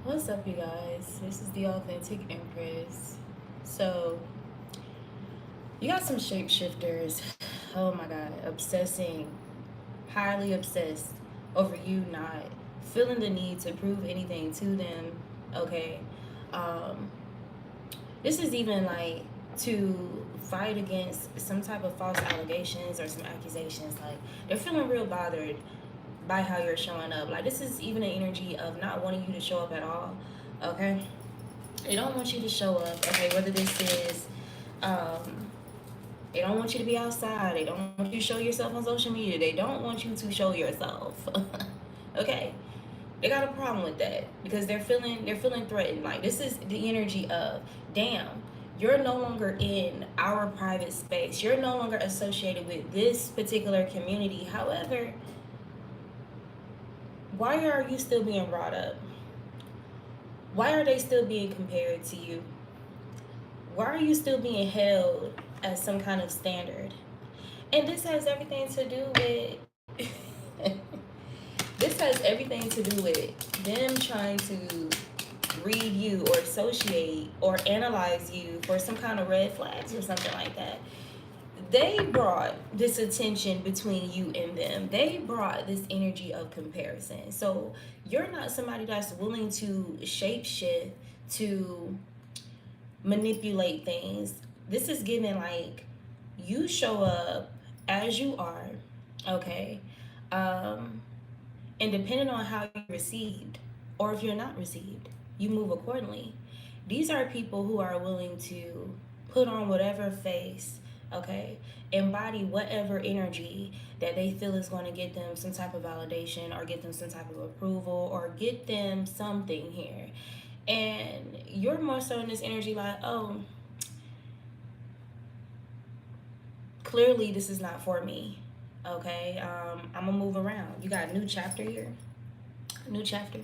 What's up, you guys? This is the Authentic Empress. So, you got some shapeshifters, oh my god, obsessing, highly obsessed over you not feeling the need to prove anything to them, okay? Um, this is even like to fight against some type of false allegations or some accusations. Like, they're feeling real bothered by how you're showing up. Like, this is even an energy of not wanting you to show up at all, okay? They don't want you to show up, okay? Whether this is, um, they don't want you to be outside. They don't want you to show yourself on social media. They don't want you to show yourself, okay? They got a problem with that because they're feeling threatened. Like, this is the energy of, damn, you're no longer in our private space. You're no longer associated with this particular community. However, why are you still being brought up? Why are they still being compared to you? Why are you still being held as some kind of standard? And this has everything to do with this has everything to do with them trying to read you or associate or analyze you for some kind of red flags or something like that. They brought this attention between you and them. They brought this energy of comparison. So you're not somebody that's willing to shapeshift, to manipulate things. This is given like you show up as you are, okay? Um, and depending on how you're received, or if you're not received, you move accordingly. These are people who are willing to put on whatever face, okay? Embody whatever energy that they feel is going to get them some type of validation or get them some type of approval or get them something here. And you're more so in this energy like, oh, clearly this is not for me. Okay, I'm gonna move around. You got a new chapter here. New chapter.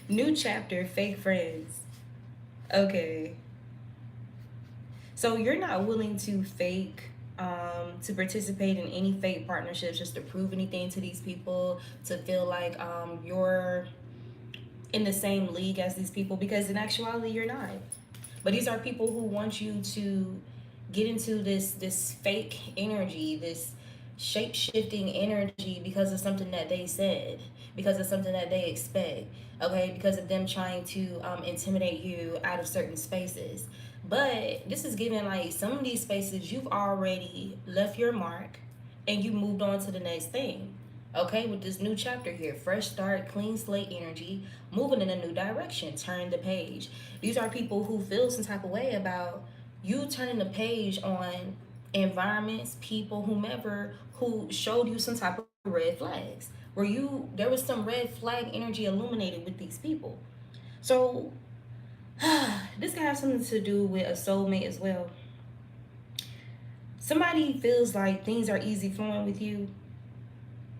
New chapter, fake friends. Okay. So you're not willing to to participate in any fake partnerships just to prove anything to these people, to feel like you're in the same league as these people, because in actuality you're not. But these are people who want you to get into this fake energy, this shape shifting energy because of something that they said, because of something that they expect, okay, because of them trying to intimidate you out of certain spaces. But this is given like some of these spaces you've already left your mark and you moved on to the next thing. Okay, with this new chapter here, fresh start, clean slate energy, moving in a new direction, turn the page. These are people who feel some type of way about you turning the page on environments, people, whomever who showed you some type of red flags. Where there was some red flag energy illuminated with these people. So this can have something to do with a soulmate as well. Somebody feels like things are easy flowing with you.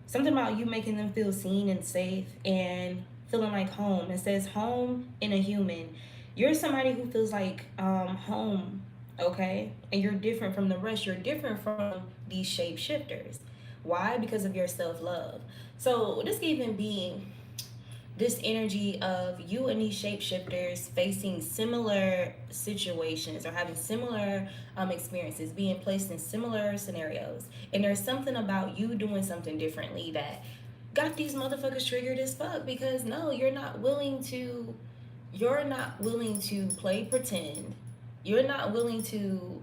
Something about you making them feel seen and safe and feeling like home. It says home in a human. You're somebody who feels like home, okay? And you're different from the rest. You're different from these shapeshifters. Why? Because of your self love. So this could even be this energy of you and these shapeshifters facing similar situations or having similar experiences, being placed in similar scenarios. And there's something about you doing something differently that got these motherfuckers triggered as fuck, because no, you're not willing to play pretend. You're not willing to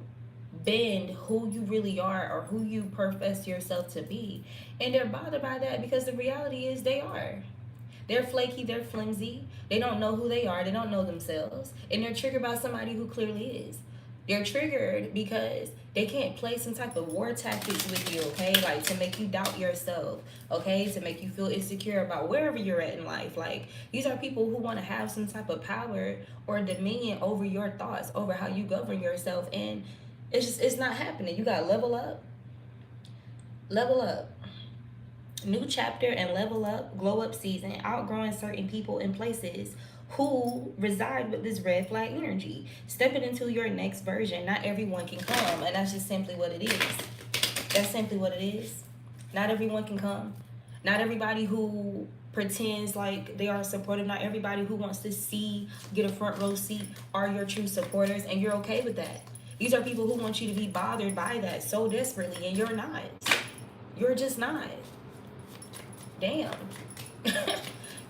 bend who you really are or who you profess yourself to be. And they're bothered by that because the reality is they are. They're flaky, they're flimsy, they don't know who they are, they don't know themselves, and they're triggered by somebody who clearly is. They're triggered because they can't play some type of war tactics with you, okay? Like to make you doubt yourself, okay? To make you feel insecure about wherever you're at in life. Like, these are people who want to have some type of power or dominion over your thoughts, over how you govern yourself, and it's not happening. You gotta level up, level up. New chapter and level up, glow up season, outgrowing certain people and places who reside with this red flag energy. Stepping into your next version. Not everyone can come, and that's just simply what it is. That's simply what it is. Not everyone can come. Not everybody who pretends like they are supportive. Not everybody who wants to get a front row seat are your true supporters, and you're okay with that. These are people who want you to be bothered by that so desperately, and you're not. You're just not. Damn.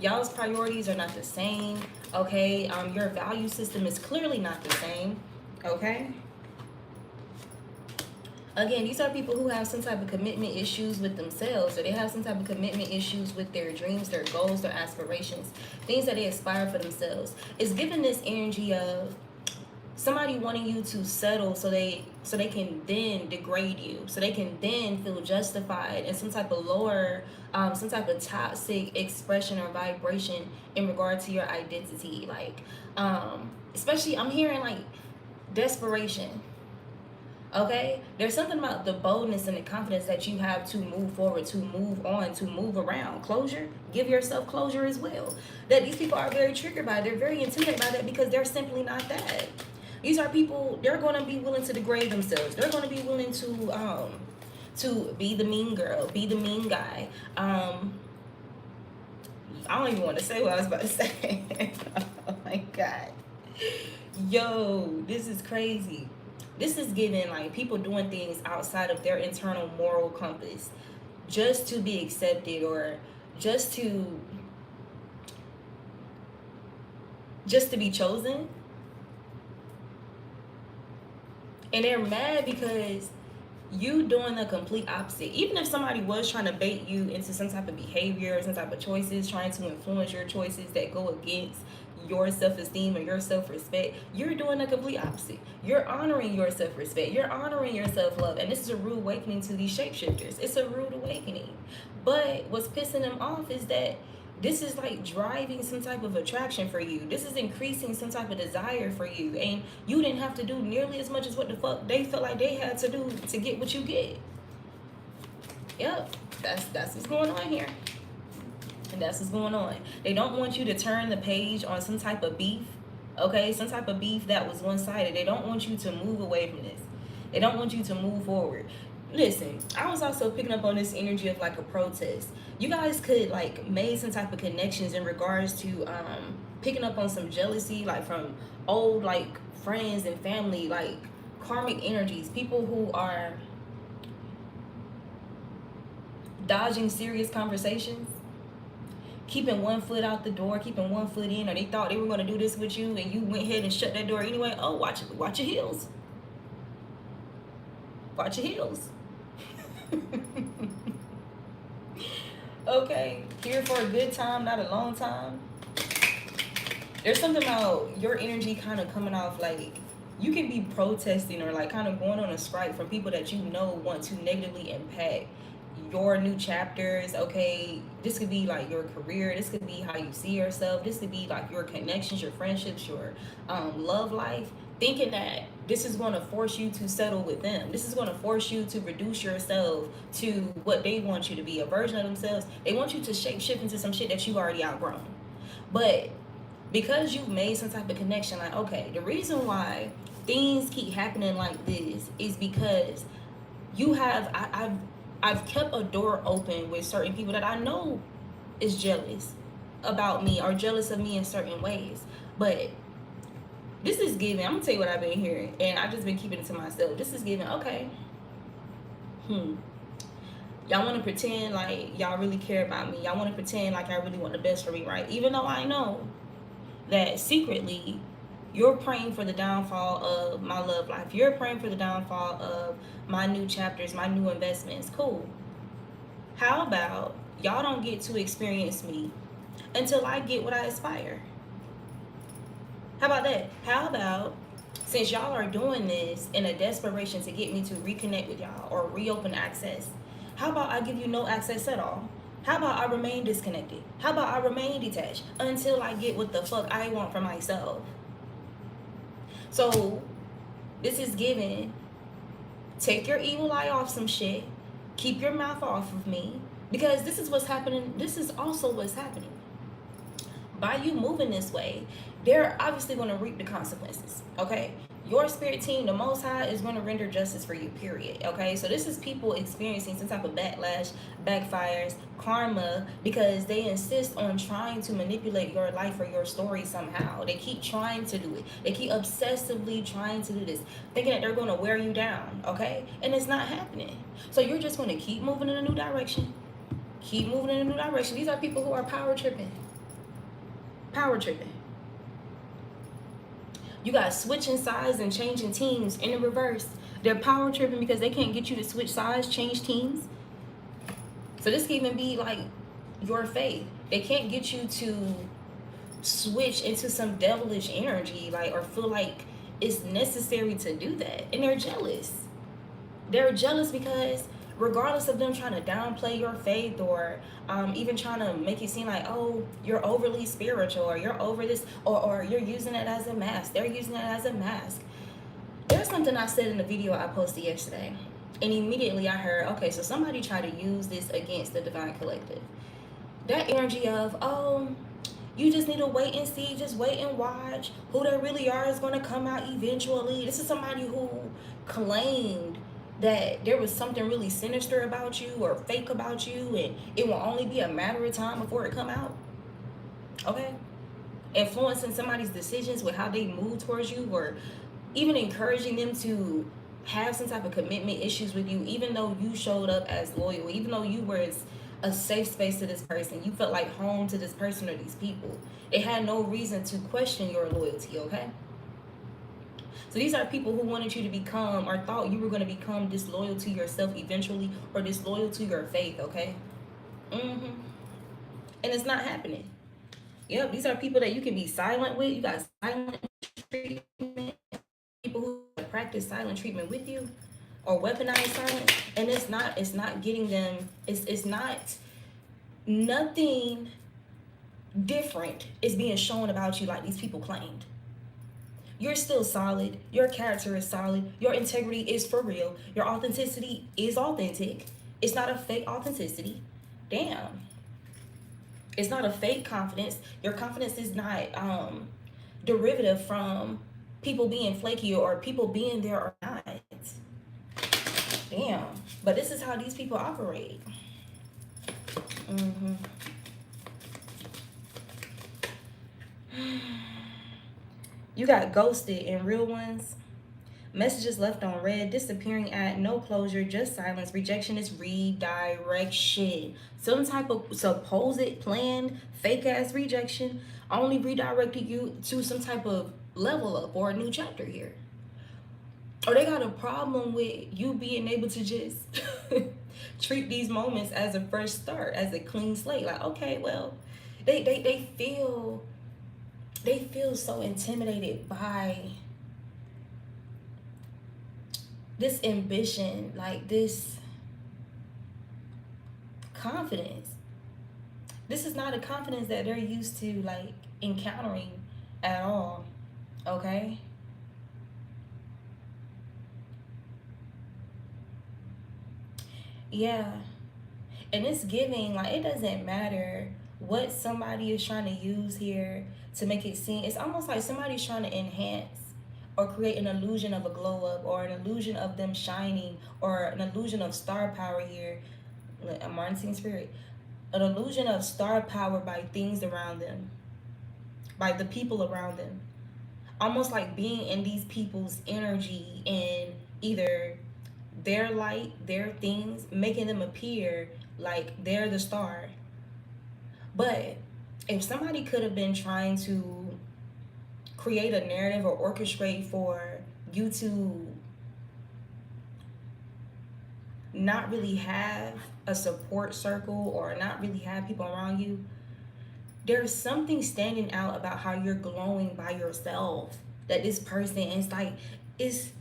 Y'all's priorities are not the same, okay? Your value system is clearly not the same, okay? Again, these are people who have some type of commitment issues with themselves, or they have some type of commitment issues with their dreams, their goals, their aspirations, things that they aspire for themselves. It's giving this energy of somebody wanting you to settle so they can then degrade you, so they can then feel justified in some type of lower, some type of toxic expression or vibration in regard to your identity. Like, especially I'm hearing like desperation. Okay, there's something about the boldness and the confidence that you have to move forward, to move on, to move around. Closure, give yourself closure as well. That these people are very triggered by, they're very intimidated by that, because they're simply not that. These are people, they're going to be willing to degrade themselves. They're going to be willing to be the mean girl, be the mean guy. I don't even want to say what I was about to say. Oh my God. Yo, this is crazy. This is giving like people doing things outside of their internal moral compass just to be accepted, or just to be chosen. And they're mad because you doing the complete opposite. Even if somebody was trying to bait you into some type of behavior or some type of choices, trying to influence your choices that go against your self-esteem or your self-respect, you're doing the complete opposite. You're honoring your self-respect. You're honoring your self-love. And this is a rude awakening to these shapeshifters. It's a rude awakening. But what's pissing them off is that this is like driving some type of attraction for you. This is increasing some type of desire for you. And you didn't have to do nearly as much as what the fuck they felt like they had to do to get what you get. Yep, that's what's going on here. And that's what's going on. They don't want you to turn the page on some type of beef, okay? Some type of beef that was one-sided. They don't want you to move away from this. They don't want you to move forward. Listen, I was also picking up on this energy of like a protest. You guys could like make some type of connections in regards to picking up on some jealousy, like from old like friends and family, like karmic energies, people who are dodging serious conversations, keeping one foot out the door, keeping one foot in, or they thought they were going to do this with you and you went ahead and shut that door anyway. Oh, watch your heels. Watch your heels. Okay, here for a good time, not a long time. There's something about your energy kind of coming off like you can be protesting or like kind of going on a strike from people that you know want to negatively impact your new chapters. Okay, this could be like your career, this could be how you see yourself, this could be like your connections, your friendships, your love life, thinking that this is going to force you to settle with them. This is going to force you to reduce yourself to what they want you to be, a version of themselves. They want you to shape-shift into some shit that you've already outgrown. But because you've made some type of connection, like, okay, the reason why things keep happening like this is because you have, I've kept a door open with certain people that I know is jealous about me or jealous of me in certain ways. But this is giving, I'm gonna tell you what I've been hearing, and I've just been keeping it to myself. This is giving, okay, y'all want to pretend like y'all really care about me. Y'all want to pretend like I really want the best for me, right? Even though I know that secretly you're praying for the downfall of my love life. You're praying for the downfall of my new chapters, my new investments. Cool. How about y'all don't get to experience me until I get what I aspire? How about that? How about, since y'all are doing this in a desperation to get me to reconnect with y'all or reopen access, how about I give you no access at all? How about I remain disconnected? How about I remain detached until I get what the fuck I want for myself? So this is giving, take your evil eye off some shit, keep your mouth off of me, because this is what's happening. This is also what's happening. By you moving this way, they're obviously going to reap the consequences, okay? Your spirit team, the Most High, is going to render justice for you, period. Okay, so this is people experiencing some type of backlash, backfires, karma, because they insist on trying to manipulate your life or your story somehow. They keep trying to do it. They keep obsessively trying to do this, thinking that they're going to wear you down, okay? And it's not happening. So you're just going to keep moving in a new direction. Keep moving in a new direction. These are people who are power tripping. Power tripping. You got switching sides and changing teams in the reverse. They're power tripping because they can't get you to switch sides, change teams. So this can even be like your faith. They can't get you to switch into some devilish energy, like, or feel like it's necessary to do that. And they're jealous. They're jealous because regardless of them trying to downplay your faith or even trying to make it seem like, oh, you're overly spiritual or you're over this, or you're using it as a mask. They're using it as a mask. There's something I said in the video I posted yesterday, and immediately I heard, okay, so somebody tried to use this against the Divine Collective. That energy of, oh, you just need to wait and see, just wait and watch. Who they really are is going to come out eventually. This is somebody who claimed that there was something really sinister about you or fake about you, and it will only be a matter of time before it come out. Okay? Influencing somebody's decisions with how they move towards you, or even encouraging them to have some type of commitment issues with you, even though you showed up as loyal, even though you were a safe space to this person, you felt like home to this person or these people. They had no reason to question your loyalty, okay? So these are people who wanted you to become, or thought you were going to become, disloyal to yourself eventually, or disloyal to your faith, okay? And it's not happening. Yep, these are people that you can be silent with. You got silent treatment. People who practice silent treatment with you, or weaponize silence, and it's not getting them. It's not, nothing different is being shown about you like these people claimed. You're still solid. Your character is solid. Your integrity is for real. Your authenticity is authentic. It's not a fake authenticity. Damn. It's not a fake confidence. Your confidence is not derivative from people being flaky or people being there or not. Damn. But this is how these people operate. You got ghosted in real ones. Messages left on red, disappearing at no closure, just silence. Rejection is redirection. Some type of supposed planned fake ass rejection only redirected you to some type of level up or a new chapter here. Or they got a problem with you being able to just treat these moments as a fresh start, as a clean slate. Like, okay, well, they feel so intimidated by this ambition, like this confidence. This is not a confidence that they're used to, like, encountering at all. Okay? Yeah. And it's giving, like, it doesn't matter what somebody is trying to use here to make it seem. It's almost like somebody's trying to enhance or create an illusion of a glow up, or an illusion of them shining, or an illusion of star power here. I'm Martin Spirit. An illusion of star power by things around them, by the people around them. Almost like being in these people's energy and either their light, their things, making them appear like they're the star. But if somebody could have been trying to create a narrative or orchestrate for you to not really have a support circle or not really have people around you, there's something standing out about how you're glowing by yourself, that this person is like, it's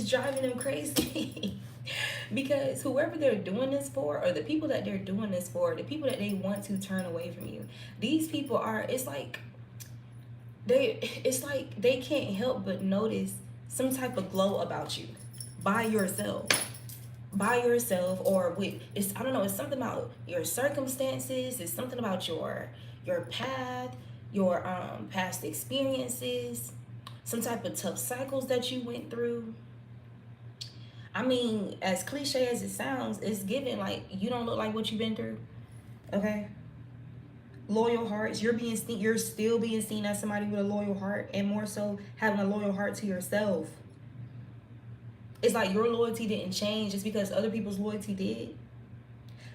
driving them crazy. Because whoever they're doing this for, or the people that they're doing this for, the people that they want to turn away from you, these people are, it's like they can't help but notice some type of glow about you by yourself, or with, it's, I don't know, it's something about your circumstances, it's something about your path, your past experiences, some type of tough cycles that you went through. I mean, as cliche as it sounds, it's given like you don't look like what you've been through. Okay. Loyal hearts. You're still being seen as somebody with a loyal heart, and more so having a loyal heart to yourself. It's like your loyalty didn't change just because other people's loyalty did.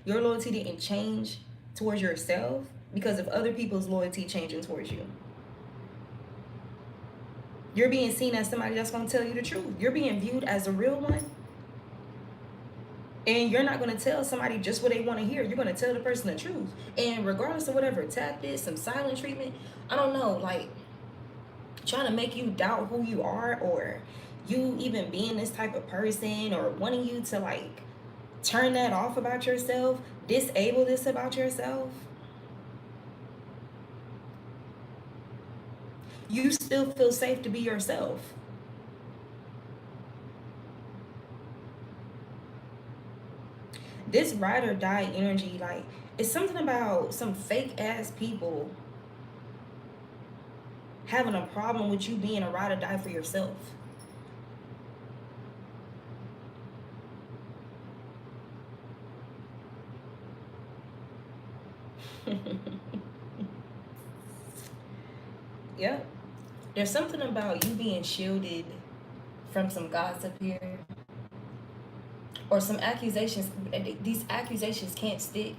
Your loyalty didn't change towards yourself because of other people's loyalty changing towards you. You're being seen as somebody that's going to tell you the truth. You're being viewed as a real one. And you're not going to tell somebody just what they want to hear. You're going to tell the person the truth. And regardless of whatever tactics, some silent treatment, I don't know, like trying to make you doubt who you are, or you even being this type of person, or wanting you to like turn that off about yourself, disable this about yourself. You still feel safe to be yourself. This ride or die energy, like, it's something about some fake ass people having a problem with you being a ride or die for yourself. Yep. There's something about you being shielded from some gossip here, or some accusations. These accusations can't stick.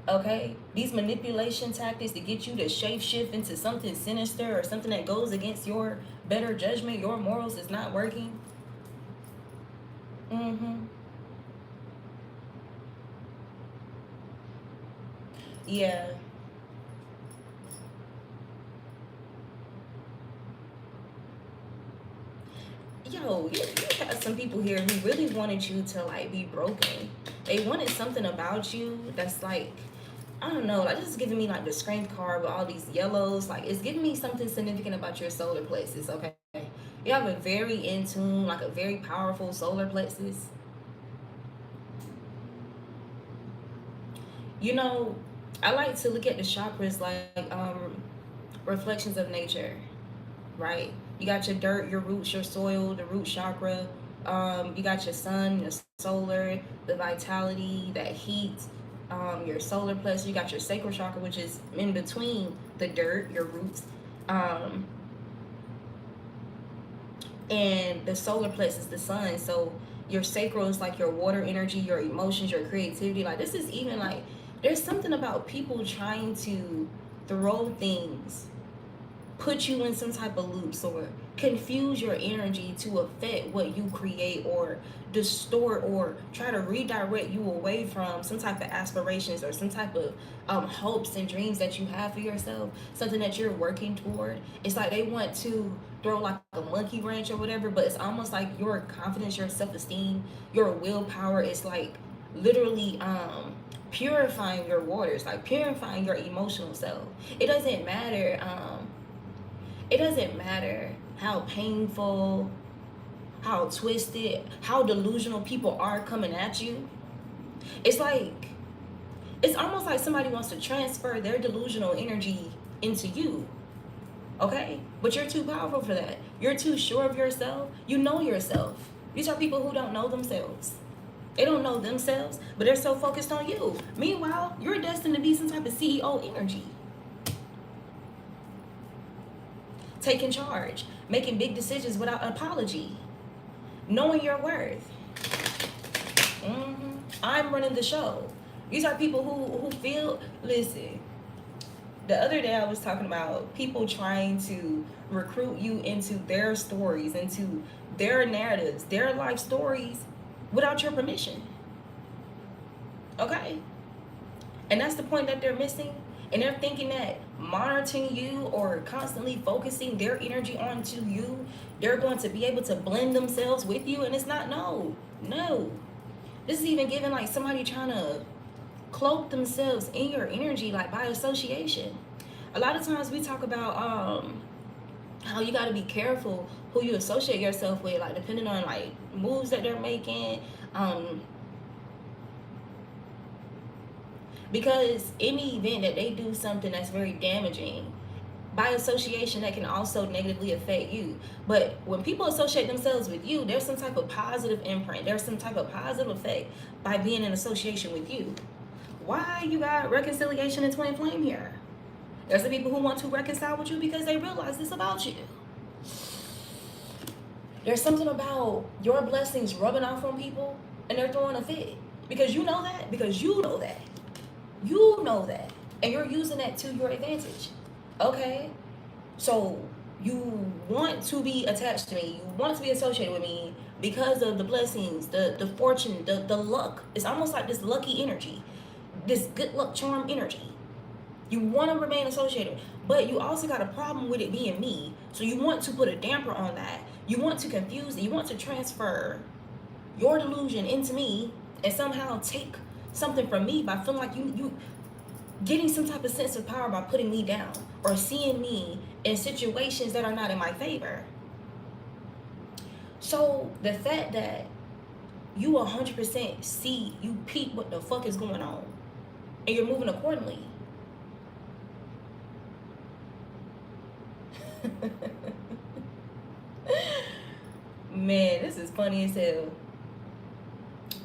Okay, these manipulation tactics to get you to shape shift into something sinister or something that goes against your better judgment, your morals, is not working. Yeah. Yo, you had some people here who really wanted you to like be broken. They wanted something about you that's like, I don't know, like this is giving me like the strength card with all these yellows. Like it's giving me something significant about your solar plexus, okay? You have a very in tune, like a very powerful solar plexus. You know, I like to look at the chakras like reflections of nature, right? You got your dirt, your roots, your soil, the root chakra. You got your sun, your solar, the vitality, that heat, your solar plexus. You got your sacral chakra, which is in between the dirt, your roots, um, and the solar plexus, the sun. So your sacral is like your water energy, your emotions, your creativity. Like this is even like there's something about people trying to throw things, put you in some type of loops, or confuse your energy to affect what you create, or distort, or try to redirect you away from some type of aspirations or some type of hopes and dreams that you have for yourself, something that you're working toward. It's like they want to throw like a monkey wrench or whatever, but it's almost like your confidence, your self-esteem, your willpower is like literally purifying your waters, like purifying your emotional self. It doesn't matter how painful, how twisted, how delusional people are coming at you. It's like, it's almost like somebody wants to transfer their delusional energy into you. Okay? But you're too powerful for that. You're too sure of yourself. You know yourself. These are people who don't know themselves. They don't know themselves, but they're so focused on you. Meanwhile, you're destined to be some type of CEO energy. Taking charge, making big decisions without apology, knowing your worth. I'm running the show. These are people who feel, listen, the other day I was talking about people trying to recruit you into their stories, into their narratives, their life stories without your permission. Okay? And that's the point that they're missing. And they're thinking that monitoring you or constantly focusing their energy onto you, they're going to be able to blend themselves with you. And it's not, no. This is even giving like somebody trying to cloak themselves in your energy, like by association. A lot of times we talk about how you got to be careful who you associate yourself with, like depending on like moves that they're making, because any event that they do something that's very damaging, by association that can also negatively affect you. But when people associate themselves with you, there's some type of positive imprint. There's some type of positive effect by being in association with you. Why you got reconciliation and twin flame here? There's the people who want to reconcile with you because they realize this about you. There's something about your blessings rubbing off on people and they're throwing a fit. Because you know that. Because you know that. You know that. And you're using that to your advantage. Okay? So you want to be attached to me. You want to be associated with me because of the blessings, the fortune, the luck. It's almost like this lucky energy. This good luck charm energy. You want to remain associated, but you also got a problem with it being me. So you want to put a damper on that. You want to confuse it. You want to transfer your delusion into me and somehow take something from me by feeling like you getting some type of sense of power by putting me down or seeing me in situations that are not in my favor. So the fact that you 100% see, you peep what the fuck is going on and you're moving accordingly. Man, this is funny as hell.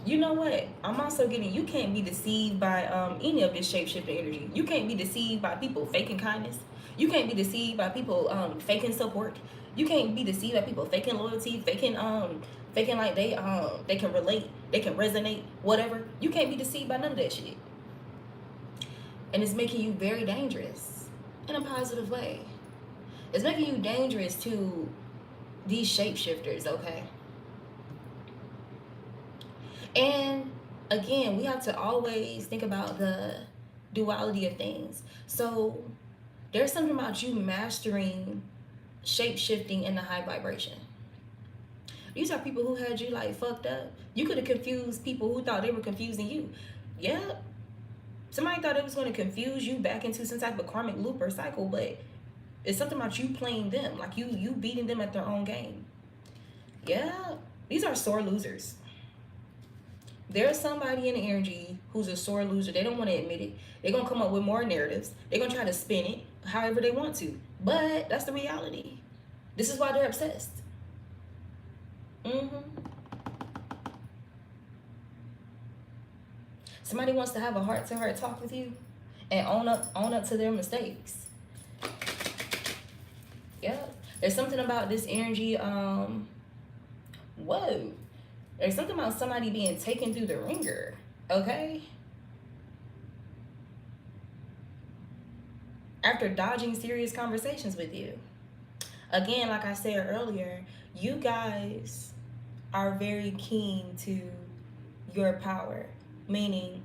You know what? I'm also getting, you can't be deceived by any of this shapeshifter energy. You can't be deceived by people faking kindness. You can't be deceived by people faking support. You can't be deceived by people faking loyalty, faking like they can relate, they can resonate, whatever. You can't be deceived by none of that shit. And it's making you very dangerous in a positive way. It's making you dangerous to these shapeshifters, okay? And again, we have to always think about the duality of things. So there's something about you mastering shape-shifting in the high vibration. These are people who had you like fucked up. You could have confused people who thought they were confusing you. Yeah. Somebody thought it was going to confuse you back into some type of karmic loop or cycle, but it's something about you playing them, like you beating them at their own game. Yeah. These are sore losers. There's somebody in the energy who's a sore loser. They don't want to admit it. They're going to come up with more narratives. They're going to try to spin it however they want to. But that's the reality. This is why they're obsessed. Somebody wants to have a heart-to-heart talk with you and own up to their mistakes. Yeah. There's something about this energy. Whoa. There's something about somebody being taken through the ringer, okay? After dodging serious conversations with you. Again, like I said earlier, you guys are very keen to your power. Meaning,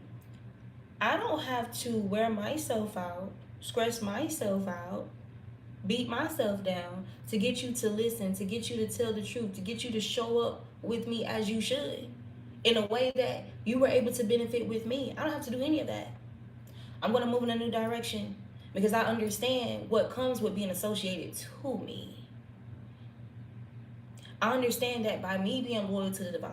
I don't have to wear myself out, stress myself out, beat myself down to get you to listen, to get you to tell the truth, to get you to show up with me as you should in a way that you were able to benefit with me. I don't have to do any of that. I'm going to move in a new direction because I understand what comes with being associated to me. I understand that by me being loyal to the divine,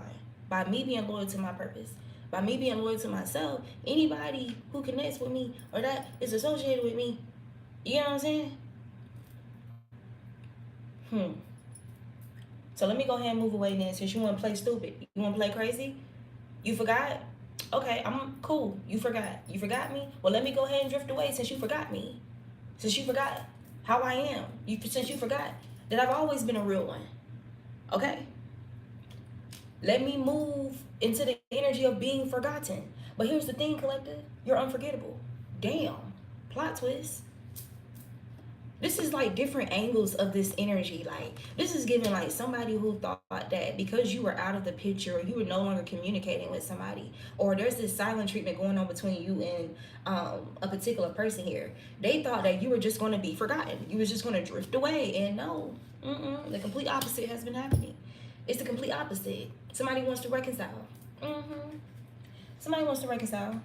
by me being loyal to my purpose, by me being loyal to myself, anybody who connects with me or that is associated with me, you know what I'm saying? So let me go ahead and move away then, since you want to play stupid. You want to play crazy? You forgot? Okay, I'm cool. You forgot. You forgot me? Well, let me go ahead and drift away since you forgot me. Since you forgot how I am. Since you forgot that I've always been a real one. Okay? Let me move into the energy of being forgotten. But here's the thing, collective. You're unforgettable. Damn. Plot twist. This is like different angles of this energy. Like, this is giving like somebody who thought that because you were out of the picture or you were no longer communicating with somebody, or there's this silent treatment going on between you and a particular person here. They thought that you were just going to be forgotten. You was just going to drift away. And no, the complete opposite has been happening. It's the complete opposite. Somebody wants to reconcile. Somebody wants to reconcile.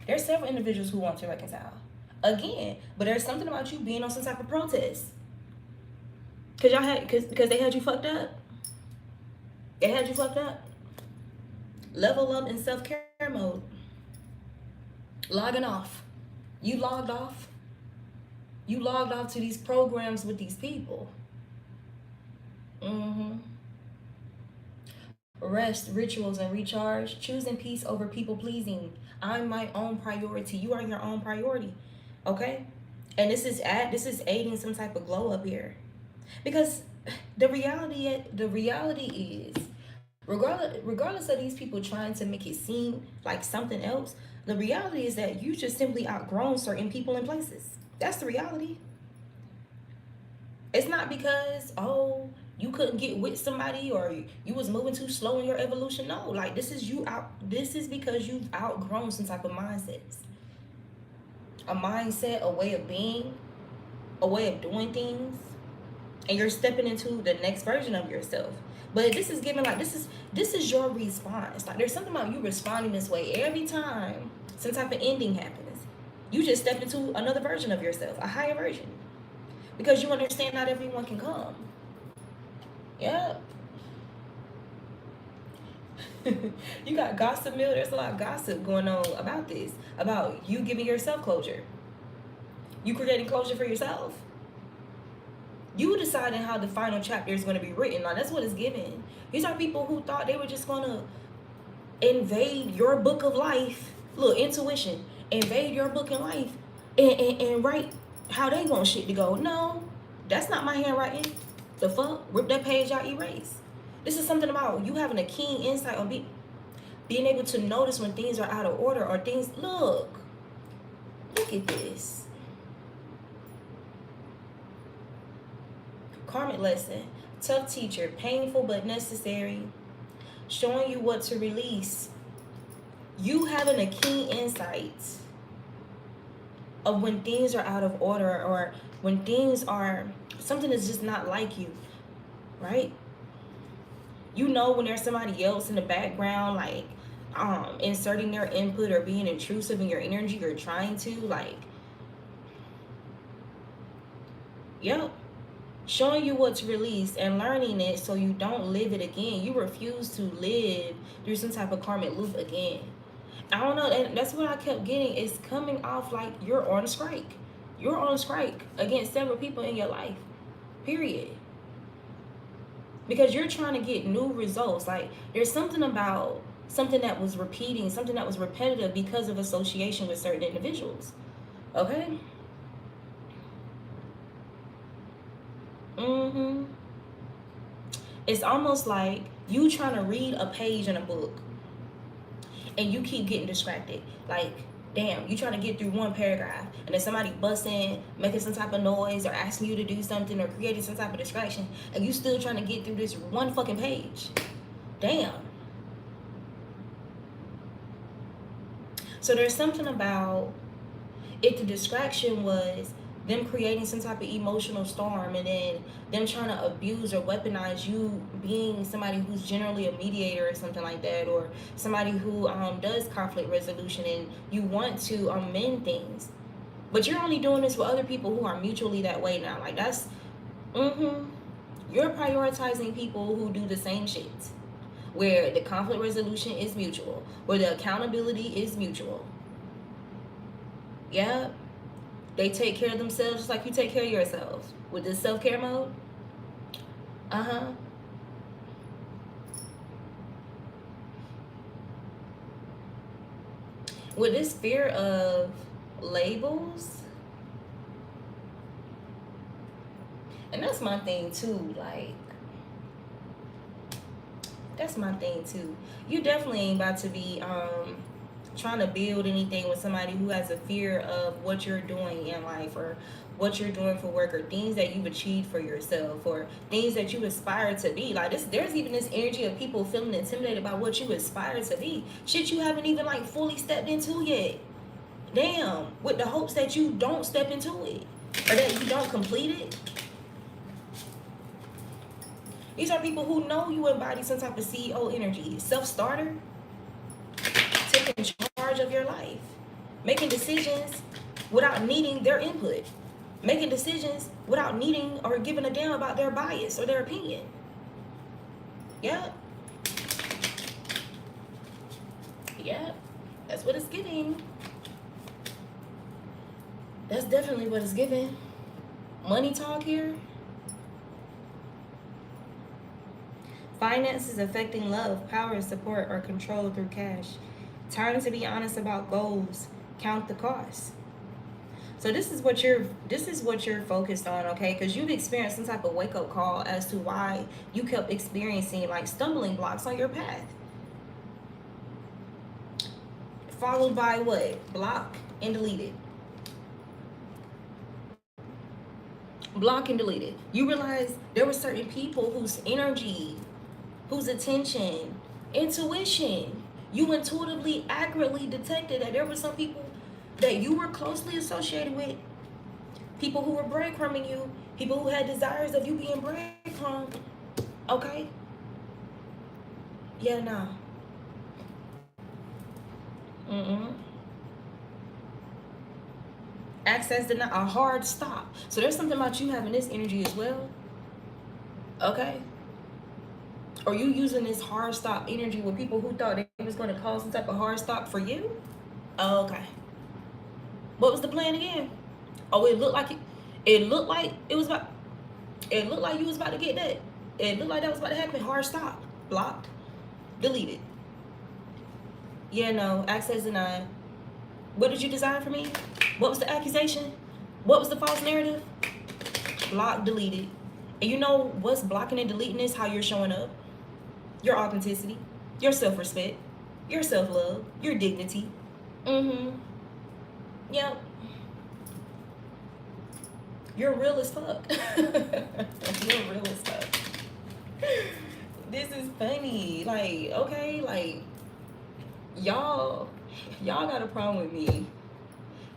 There's several individuals who want to reconcile. Again, but there's something about you being on some type of protest. Because they had you fucked up. They had you fucked up. Level up in self-care mode. Logging off. You logged off. You logged off to these programs with these people. Rest, rituals, and recharge. Choosing peace over people pleasing. I'm my own priority. You are your own priority. Okay? And this is aiding some type of glow up here. Because the reality is, regardless of these people trying to make it seem like something else, the reality is that you just simply outgrown certain people and places. That's the reality. It's not because, oh, you couldn't get with somebody or you was moving too slow in your evolution. No, like this is because you've outgrown some type of mindsets. A mindset, a way of being, a way of doing things, and you're stepping into the next version of yourself. But this is giving like this is your response. Like there's something about you responding this way every time some type of ending happens. You just step into another version of yourself, a higher version. Because you understand not everyone can come. Yeah. You got gossip mill. There's a lot of gossip going on about this. About you giving yourself closure. You creating closure for yourself. You deciding how the final chapter is going to be written. Like that's what it's given. These are people who thought they were just going to invade your book of life. Look, intuition. Invade your book in life and write how they want shit to go. No, that's not my handwriting. The fuck? Rip that page out, erase. This is something about you having a keen insight on being able to notice when things are out of order or things. Look at this. Karmic lesson. Tough teacher. Painful but necessary. Showing you what to release. You having a keen insight of when things are out of order or when things are, something is just not like you, right? You know when there's somebody else in the background, like inserting their input or being intrusive in your energy or trying to, like, yep. Showing you what to release and learning it so you don't live it again. You refuse to live through some type of karmic loop again. I don't know, and that's what I kept getting. It's coming off like you're on strike. You're on strike against several people in your life. Period. Because you're trying to get new results. Like there's something about something that was repeating, something that was repetitive because of association with certain individuals. Okay? It's almost like you trying to read a page in a book and you keep getting distracted. Like, damn, you trying to get through one paragraph and then somebody busts in, making some type of noise or asking you to do something or creating some type of distraction, and you still trying to get through this one fucking page. Damn. So there's something about, if the distraction was them creating some type of emotional storm and then them trying to abuse or weaponize you being somebody who's generally a mediator or something like that, or somebody who does conflict resolution and you want to mend things, but you're only doing this with other people who are mutually that way now. Like that's you're prioritizing people who do the same shit, where the conflict resolution is mutual, where the accountability is mutual. Yeah. They take care of themselves just like you take care of yourselves. With this self-care mode. With this fear of labels. And that's my thing too. Like, that's my thing too. You definitely ain't about to be trying to build anything with somebody who has a fear of what you're doing in life or what you're doing for work or things that you've achieved for yourself or things that you aspire to be. Like this, there's even this energy of people feeling intimidated by what you aspire to be. Shit you haven't even like fully stepped into yet. Damn, with the hopes that you don't step into it or that you don't complete it. These are people who know you embody some type of CEO energy, self-starter, taking charge of your life, making decisions without needing their input, making decisions without needing or giving a damn about their bias or their opinion. Yeah. Yeah, that's what it's giving. That's definitely what it's giving. Money talk here. Finances affecting love, power, support, or control through cash. Time to be honest about goals. Count the cost. So this is what you're focused on, okay? Because you've experienced some type of wake up call as to why you kept experiencing like stumbling blocks on your path. Followed by what? Block and delete it. Block and delete it. You realize there were certain people whose energy, whose attention, intuition, you intuitively, accurately detected that there were some people that you were closely associated with, people who were breadcrumbing you, people who had desires of you being breadcrumbed. Okay? Yeah, no. Mm-mm. Access denied, a hard stop. So there's something about you having this energy as well. Okay? Or you using this hard stop energy with people who thought it was going to cause some type of hard stop for you? Okay. What was the plan again? Oh, it looked like it looked like it was about it looked like you was about to get that. It looked like that was about to happen. Hard stop. Blocked. Deleted. Yeah, no. Access denied. What did you desire for me? What was the accusation? What was the false narrative? Blocked, deleted. And you know what's blocking and deleting is how you're showing up. Your authenticity, your self-respect, your self-love, your dignity. Mm-hmm. Yep. You're real as fuck. You're real as fuck. This is funny. Like, okay, like y'all got a problem with me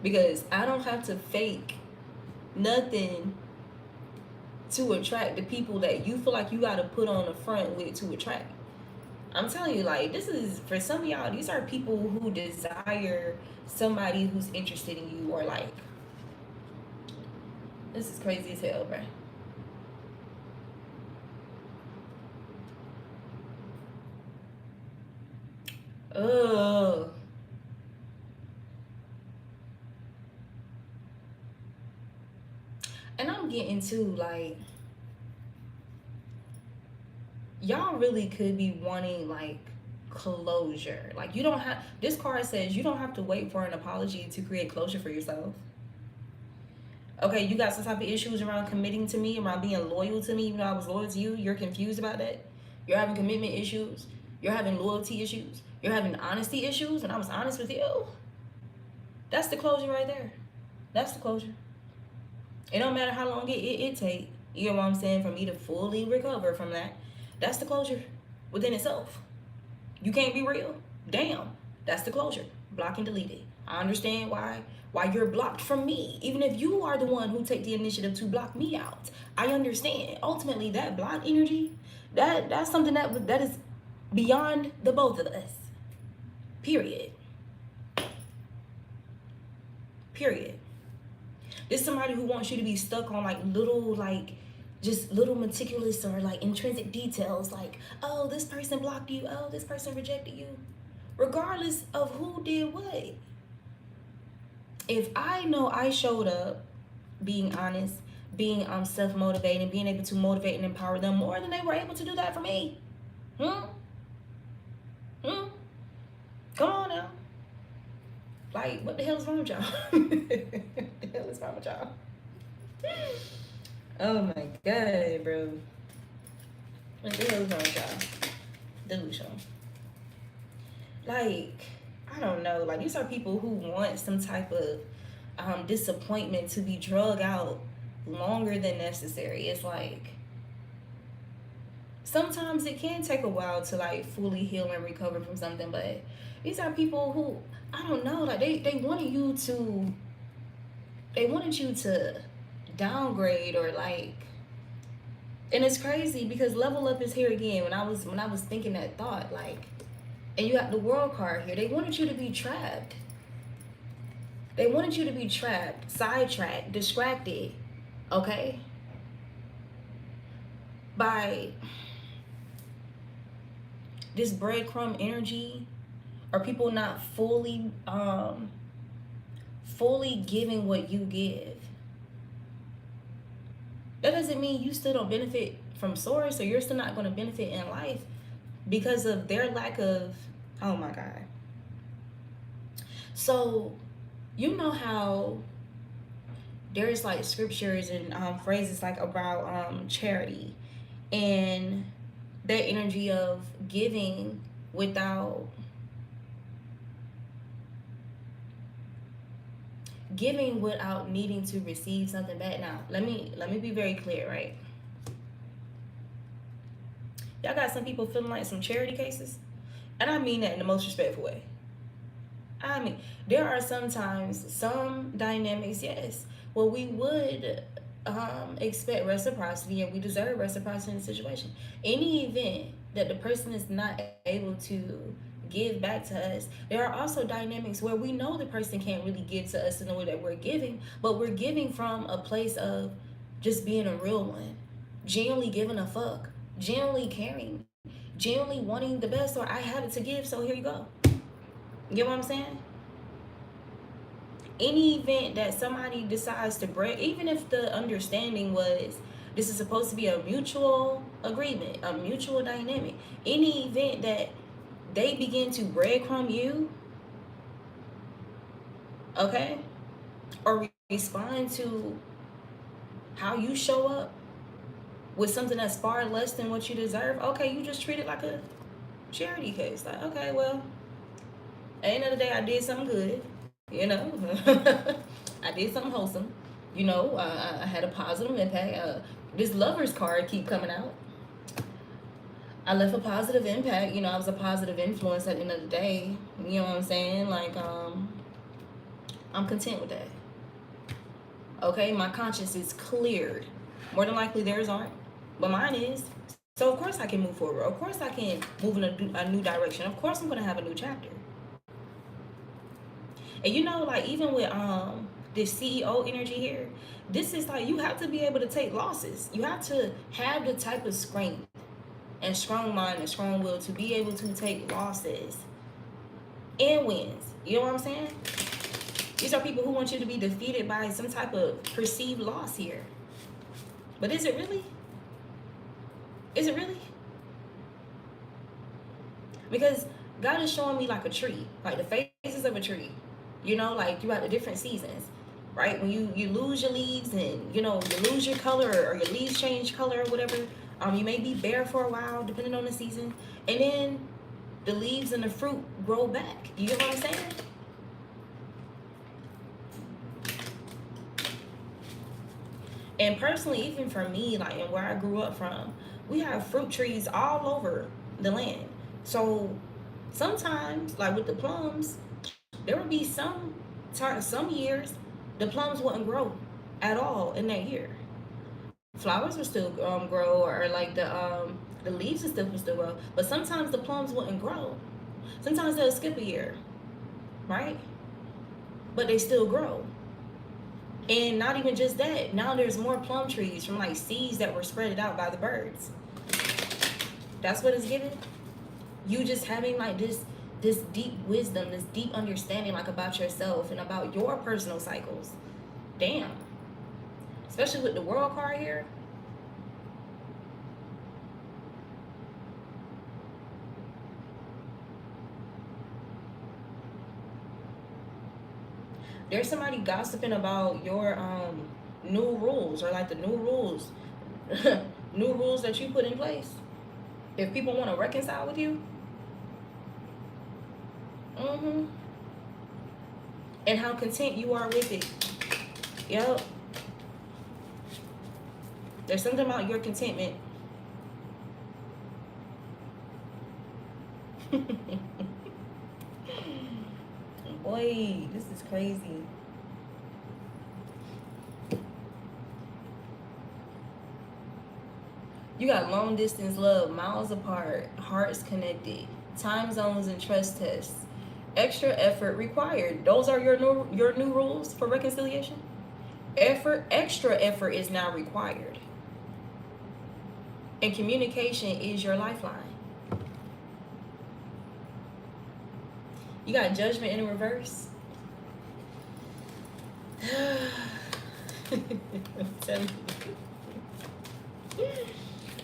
because I don't have to fake nothing to attract the people that you feel like you got to put on the front with to attract. I'm telling you, like, this is for some of y'all, these are people who desire somebody who's interested in you, or like, this is crazy as hell, bro. Ugh. And I'm getting to like, y'all really could be wanting like closure. Like, you don't have, this card says you don't have to wait for an apology to create closure for yourself. Okay, you got some type of issues around committing to me, around being loyal to me, even though I was loyal to you. You're confused about that. You're having commitment issues. You're having loyalty issues. You're having honesty issues, and I was honest with you. That's the closure right there. That's the closure. It don't matter how long it take. You know what I'm saying? For me to fully recover from that. That's the closure within itself. You can't be real. Damn. That's the closure. Block and delete it. I understand why you're blocked from me. Even if you are the one who take the initiative to block me out. I understand. Ultimately, that block energy, that's something that is beyond the both of us. Period. Period. This is somebody who wants you to be stuck on like little, like just little meticulous or like intrinsic details, like, oh, this person blocked you, oh, this person rejected you, regardless of who did what. If I know I showed up being honest, being self-motivating, being able to motivate and empower them more than they were able to do that for me, hmm come on now. Like, what the hell is wrong with y'all? What the hell is wrong with y'all? Oh my god, bro. What the hell is wrong with y'all? Delusional. Like, I don't know. Like, these are people who want some type of disappointment to be drug out longer than necessary. It's like, sometimes it can take a while to like fully heal and recover from something, but these are people who, I don't know, like they wanted you to downgrade or like, and it's crazy because level up is here again. When I was thinking that thought, like, and you got the world card here, they wanted you to be trapped. They wanted you to be trapped, sidetracked, distracted, okay? By this breadcrumb energy, or people not fully giving what you give. that doesn't mean you still don't benefit from source, or you're still not going to benefit in life because of their lack of, oh my God. So, you know how there's like scriptures and phrases like about charity and that energy of giving without needing to receive something back. Now, let me be very clear, right? Y'all got some people feeling like some charity cases, and I mean that in the most respectful way. I mean, there are sometimes some dynamics, yes, well, we would expect reciprocity, and we deserve reciprocity in the situation. Any event that the person is not able to give back to us, there are also dynamics where we know the person can't really give to us in the way that we're giving, but we're giving from a place of just being a real one, genuinely giving a fuck, genuinely caring, genuinely wanting the best, or I have it to give, so here you go. You get what I'm saying? Any event that somebody decides to break, even if the understanding was this is supposed to be a mutual agreement, a mutual dynamic, any event that they begin to breadcrumb you, okay, or respond to how you show up with something that's far less than what you deserve, okay, you just treat it like a charity case. Like, okay, well, at the end of the day, I did something good, you know. I did something wholesome, you know. I had a positive impact. This lover's card keep coming out. I left a positive impact, you know. I was a positive influence at the end of the day, you know what I'm saying? Like, I'm content with that. Okay, my conscience is cleared. More than likely theirs aren't, but mine is. So of course I can move forward. Of course I can move in a new direction. Of course I'm gonna have a new chapter. And you know, like, even with this CEO energy here, this is like, you have to be able to take losses. You have to have the type of strength and strong mind and strong will to be able to take losses and wins. You know what I'm saying? These are people who want you to be defeated by some type of perceived loss here. But is it really? Is it really? Because God is showing me like a tree, like the phases of a tree, you know, like throughout the different seasons, right? When you lose your leaves, and, you know, you lose your color, or your leaves change color or whatever. You may be bare for a while, depending on the season. And then the leaves and the fruit grow back. You get what I'm saying? And personally, even for me, like, and where I grew up from, we have fruit trees all over the land. So sometimes, like with the plums, there would be some years the plums wouldn't grow at all in that year. Flowers would still grow, or like the leaves and stuff would still grow, but sometimes the plums wouldn't grow. Sometimes they'll skip a year, right? But they still grow. And not even just that, now there's more plum trees from like seeds that were spread out by the birds. That's what it's giving. You just having like this deep wisdom, this deep understanding, like, about yourself and about your personal cycles. Damn. Especially with the world card here. There's somebody gossiping about your new rules, or like the new rules new rules that you put in place. If people want to reconcile with you, and how content you are with it. Yep. There's something about your contentment. Boy, this is crazy. You got long distance love, miles apart, hearts connected, time zones and trust tests, extra effort required. Those are your new rules for reconciliation. Extra effort is now required, and communication is your lifeline. You got judgment in the reverse. Tell me.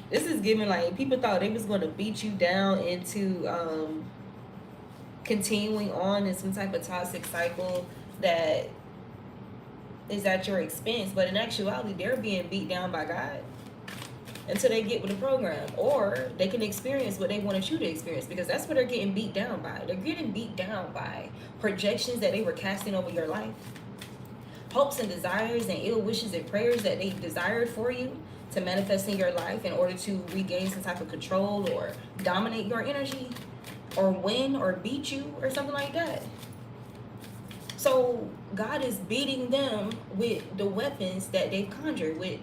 This is giving like people thought they was going to beat you down into continuing on in some type of toxic cycle that is at your expense, but in actuality they're being beat down by God until they get with the program, or they can experience what they wanted you to experience, because that's what they're getting beat down by. They're getting beat down by projections that they were casting over your life, hopes and desires and ill wishes and prayers that they desired for you to manifest in your life in order to regain some type of control or dominate your energy or win or beat you or something like that. So God is beating them with the weapons that they've conjured, with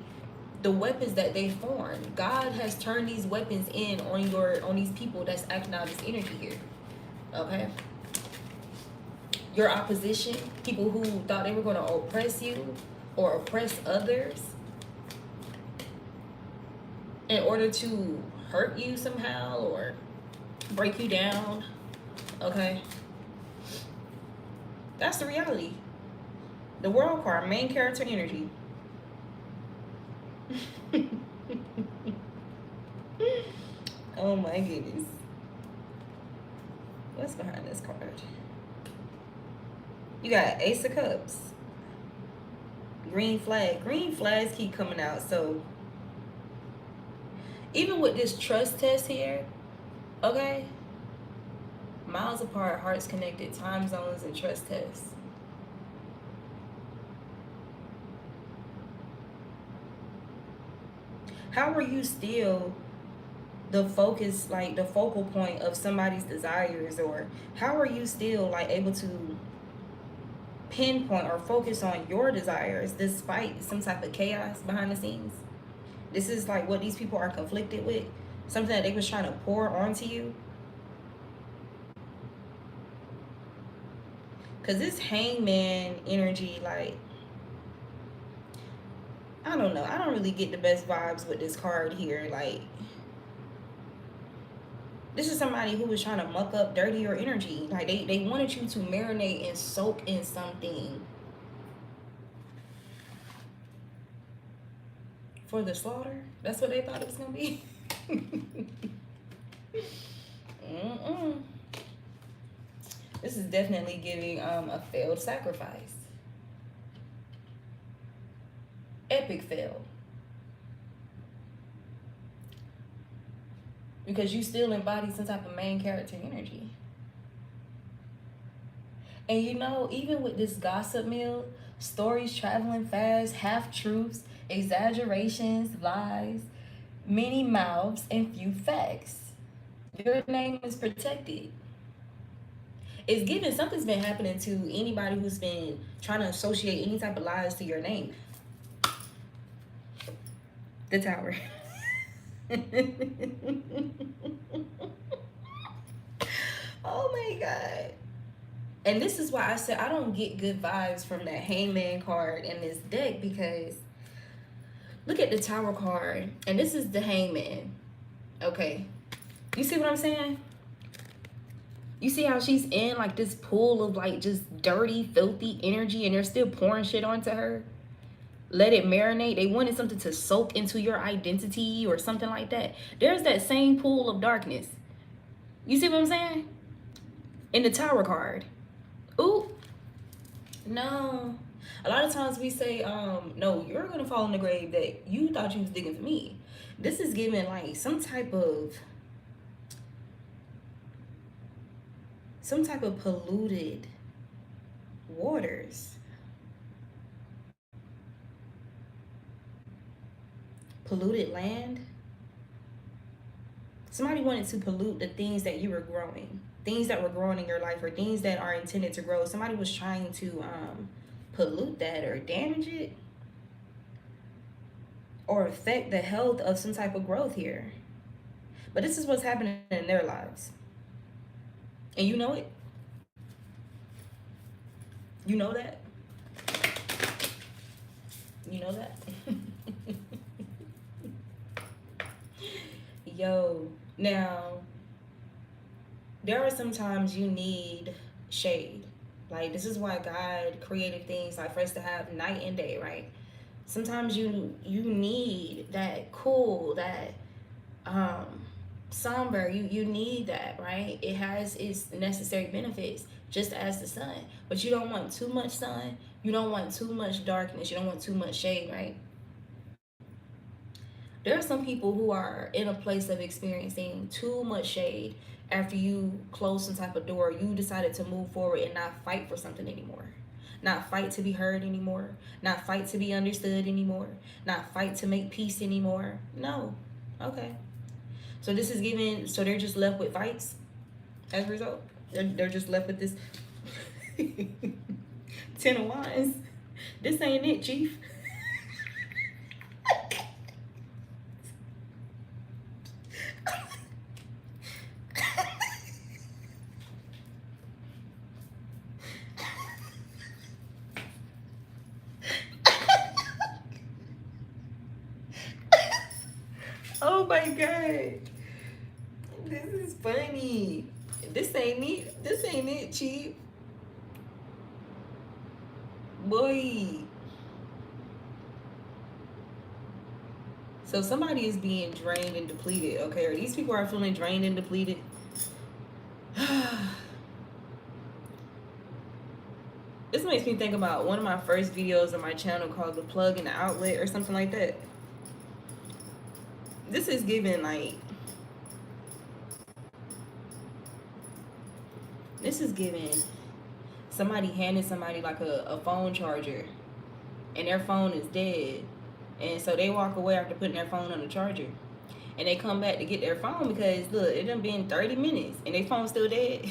the weapons that they formed. God has turned these weapons in on these people that's acting out this energy here. Okay? Your opposition, people who thought they were going to oppress you or oppress others in order to hurt you somehow or break you down. Okay? That's the reality. The World card, main character energy. Oh my goodness. What's behind this card? You got Ace of Cups. Green flag. Green flags keep coming out. So even with this trust test here, okay? Miles apart, hearts connected, time zones, and trust tests. How are you still the focus, like the focal point of somebody's desires? Or how are you still like able to pinpoint or focus on your desires despite some type of chaos behind the scenes? This is like what these people are conflicted with, something that they was trying to pour onto you. Because this hangman energy, like, I don't know. I don't really get the best vibes with this card here. Like, this is somebody who was trying to muck up dirtier energy. Like, they wanted you to marinate and soak in something for the slaughter. That's what they thought it was going to be. This is definitely giving a failed sacrifice. Epic fail. Because you still embody some type of main character energy. And you know, even with this gossip mill, stories traveling fast, half-truths, exaggerations, lies, many mouths, and few facts, your name is protected. It's given something's been happening to anybody who's been trying to associate any type of lies to your name. The Tower. Oh my God. And this is why I said I don't get good vibes from that Hangman card in this deck, because look at the Tower card, and this is the Hangman. Okay. You see what I'm saying? You see how she's in like this pool of like just dirty, filthy energy, and they're still pouring shit onto her? Let it marinate. They wanted something to soak into your identity or something like that. There's that same pool of darkness. You see what I'm saying? In the Tower card. Ooh. No. A lot of times we say, no, you're going to fall in the grave that you thought you was digging for me. This is giving like some type of polluted waters. Polluted land. Somebody wanted to pollute the things that you were growing, things that were growing in your life, or things that are intended to grow. Somebody was trying to pollute that or damage it or affect the health of some type of growth here. But this is what's happening in their lives. And you know it. You know that. You know that. Yo, now, there are some times you need shade. Like, this is why God created things like for us to have night and day, right? Sometimes you need that cool, that um somber. You need that, right? It has its necessary benefits, just as the sun. But you don't want too much sun. You don't want too much darkness. You don't want too much shade, right? There are some people who are in a place of experiencing too much shade after you close some type of door. You decided to move forward and not fight for something anymore. Not fight to be heard anymore. Not fight to be understood anymore. Not fight to make peace anymore. No. Okay. So this is giving, so they're just left with fights as a result. They're just left with this 10 of wands. This ain't it, chief. Oh my god. This is funny. This ain't it. This ain't it, chief. Boy. So somebody is being drained and depleted, okay? Or these people are feeling drained and depleted. This makes me think about one of my first videos on my channel called The Plug and the Outlet or something like that. This is giving like, this is giving somebody handing somebody like a phone charger and their phone is dead. And so they walk away after putting their phone on the charger. And they come back to get their phone because, look, it done been 30 minutes and their phone's still dead.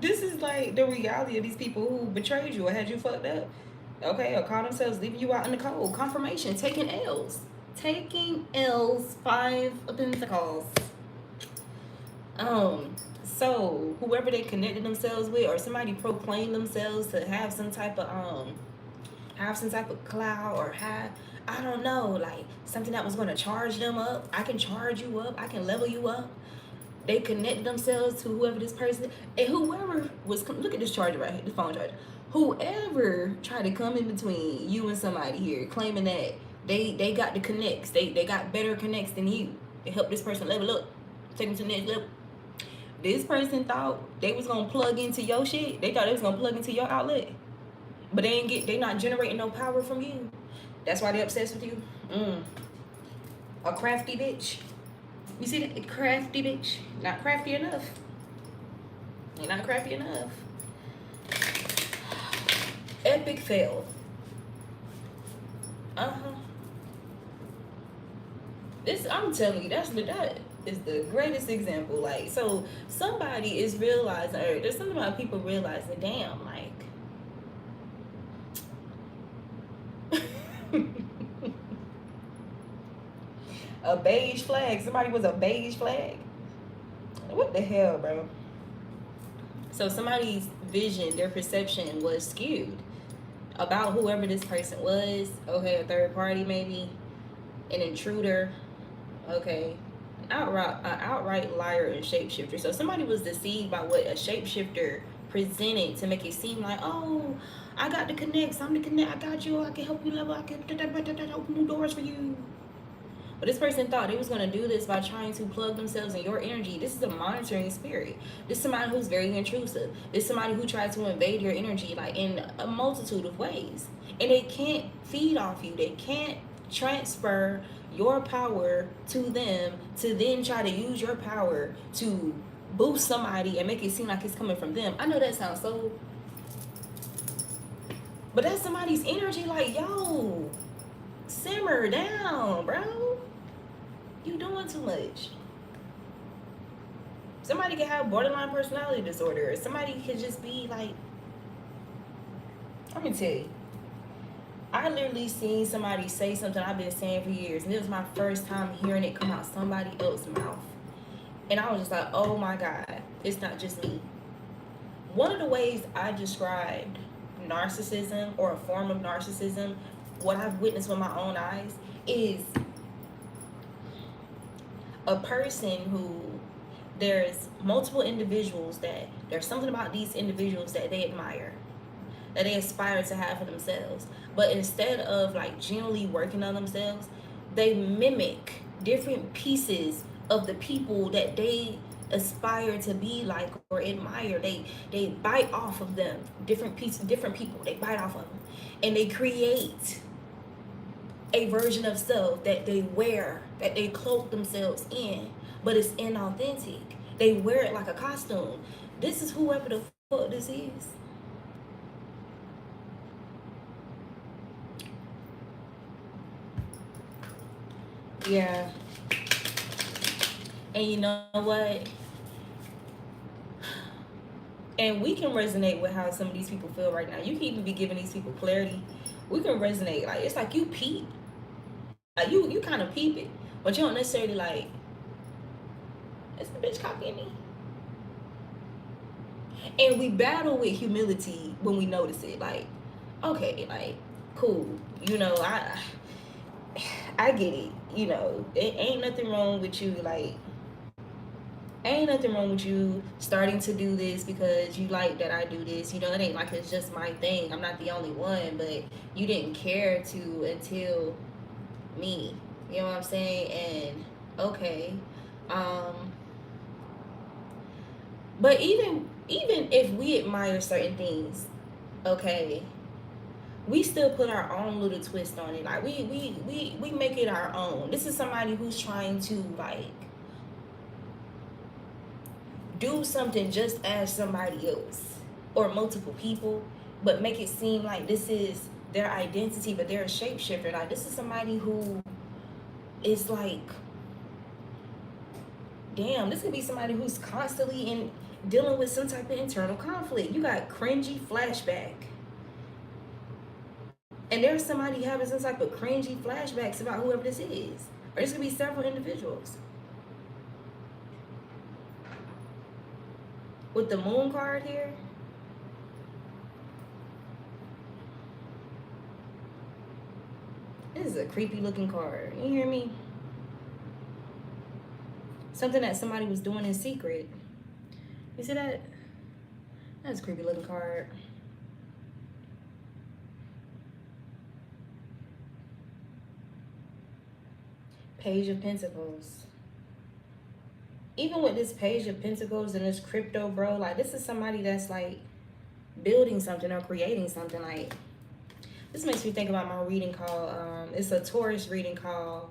This is like the reality of these people who betrayed you or had you fucked up. Okay, or call themselves leaving you out in the cold. Confirmation, taking L's. Taking L's, 5 of Pentacles. So whoever they connected themselves with, or somebody proclaimed themselves to have some type of cloud, or have, I don't know, like something that was going to charge them up. I can charge you up. I can level you up. They connected themselves to whoever this person, and whoever was, look at this charger right here, this phone charger. Whoever tried to come in between you and somebody here, claiming that they got the connects, they got better connects than you. They helped this person level up, take them to the next level. This person thought they was gonna plug into your shit. They thought they was gonna plug into your outlet, but they not generating no power from you. That's why they obsessed with you. A crafty bitch. You see that? Crafty bitch. Not crafty enough. You're not crafty enough. Epic fail. This, I'm telling you, that is the greatest example. Like, so somebody is realizing, or there's something about people realizing, damn, like, a beige flag. Somebody was a beige flag. What the hell, bro? So somebody's vision, their perception was skewed about whoever this person was. Okay, a third party maybe, an intruder. Okay, outright liar and shapeshifter. So somebody was deceived by what a shapeshifter presented to make it seem like, oh, I got the connects. I'm the connect. I got you. I can help you level. I can open new doors for you. But this person thought they was going to do this by trying to plug themselves in your energy. This is a monitoring spirit. This is somebody who's very intrusive. This is somebody who tries to invade your energy, like in a multitude of ways. And they can't feed off you. They can't transfer your power to them to then try to use your power to boost somebody and make it seem like it's coming from them. I know that sounds so... But that's somebody's energy. Like, yo, simmer down, bro. You doing too much. Somebody could have borderline personality disorder. Somebody could just be like, I'm gonna tell you, I literally seen somebody say something I've been saying for years, and it was my first time hearing it come out somebody else's mouth. And I was just like, oh my God, it's not just me. One of the ways I described narcissism, or a form of narcissism, what I've witnessed with my own eyes, is a person who, there's multiple individuals that there's something about these individuals that they admire. that they aspire to have for themselves. But instead of like genuinely working on themselves, they mimic different pieces of the people that they aspire to be like or admire. They bite off of them, different people. They bite off of them, and they create a version of self that they wear, that they cloak themselves in, but it's inauthentic. They wear it like a costume. This is whoever the fuck this is. Yeah. And you know what? And we can resonate with how some of these people feel right now. You can even be giving these people clarity. We can resonate. Like, it's like you peep. Like you kind of peep it, but you don't necessarily like. Is the bitch copying me? And we battle with humility when we notice it. Like, okay, like, cool. You know, I get it. You know, it ain't nothing wrong with you. Like, ain't nothing wrong with you starting to do this because you like that I do this. You know, it ain't like it's just my thing. I'm not the only one, but you didn't care to until me. You know what I'm saying? And okay. Um but even if we admire certain things, okay, we still put our own little twist on it. Like we make it our own. This is somebody who's trying to like do something just as somebody else or multiple people, but make it seem like this is their identity, but they're a shapeshifter. Like this is somebody who is like, damn, this could be somebody who's constantly in dealing with some type of internal conflict. You got cringy flashback. And there's somebody having some type of cringy flashbacks about whoever this is. Or this could be several individuals. With the moon card here, this is a creepy looking card. You hear me? Something that somebody was doing in secret. You see that? That's a creepy looking card. Page of Pentacles. Even with this Page of Pentacles and this crypto, bro, like this is somebody that's like building something or creating something. Like this makes me think about my reading called it's a Taurus reading called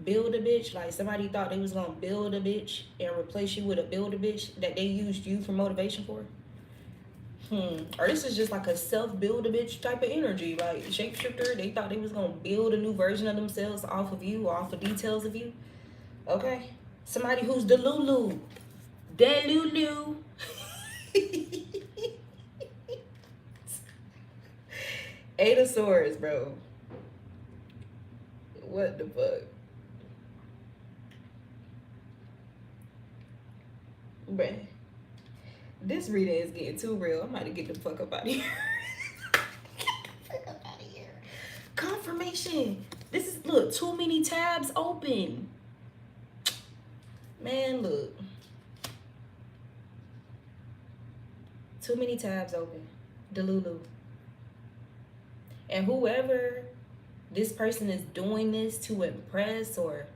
Build a Bitch. Like somebody thought they was gonna build a bitch and replace you with a build a bitch that they used you for motivation for. Or this is just like a self-build a bitch type of energy. Like shapeshifter, they thought they was gonna build a new version of themselves off of you, off of details of you. Okay? Somebody who's Delulu. Delulu. Eight of Swords, bro. What the fuck? Bruh. This reading is getting too real. I'm about to get the fuck up out of here. Get the fuck up out of here. Confirmation. This is, look, too many tabs open. Man, look. Too many tabs open. Delulu. And whoever this person is doing this to impress, or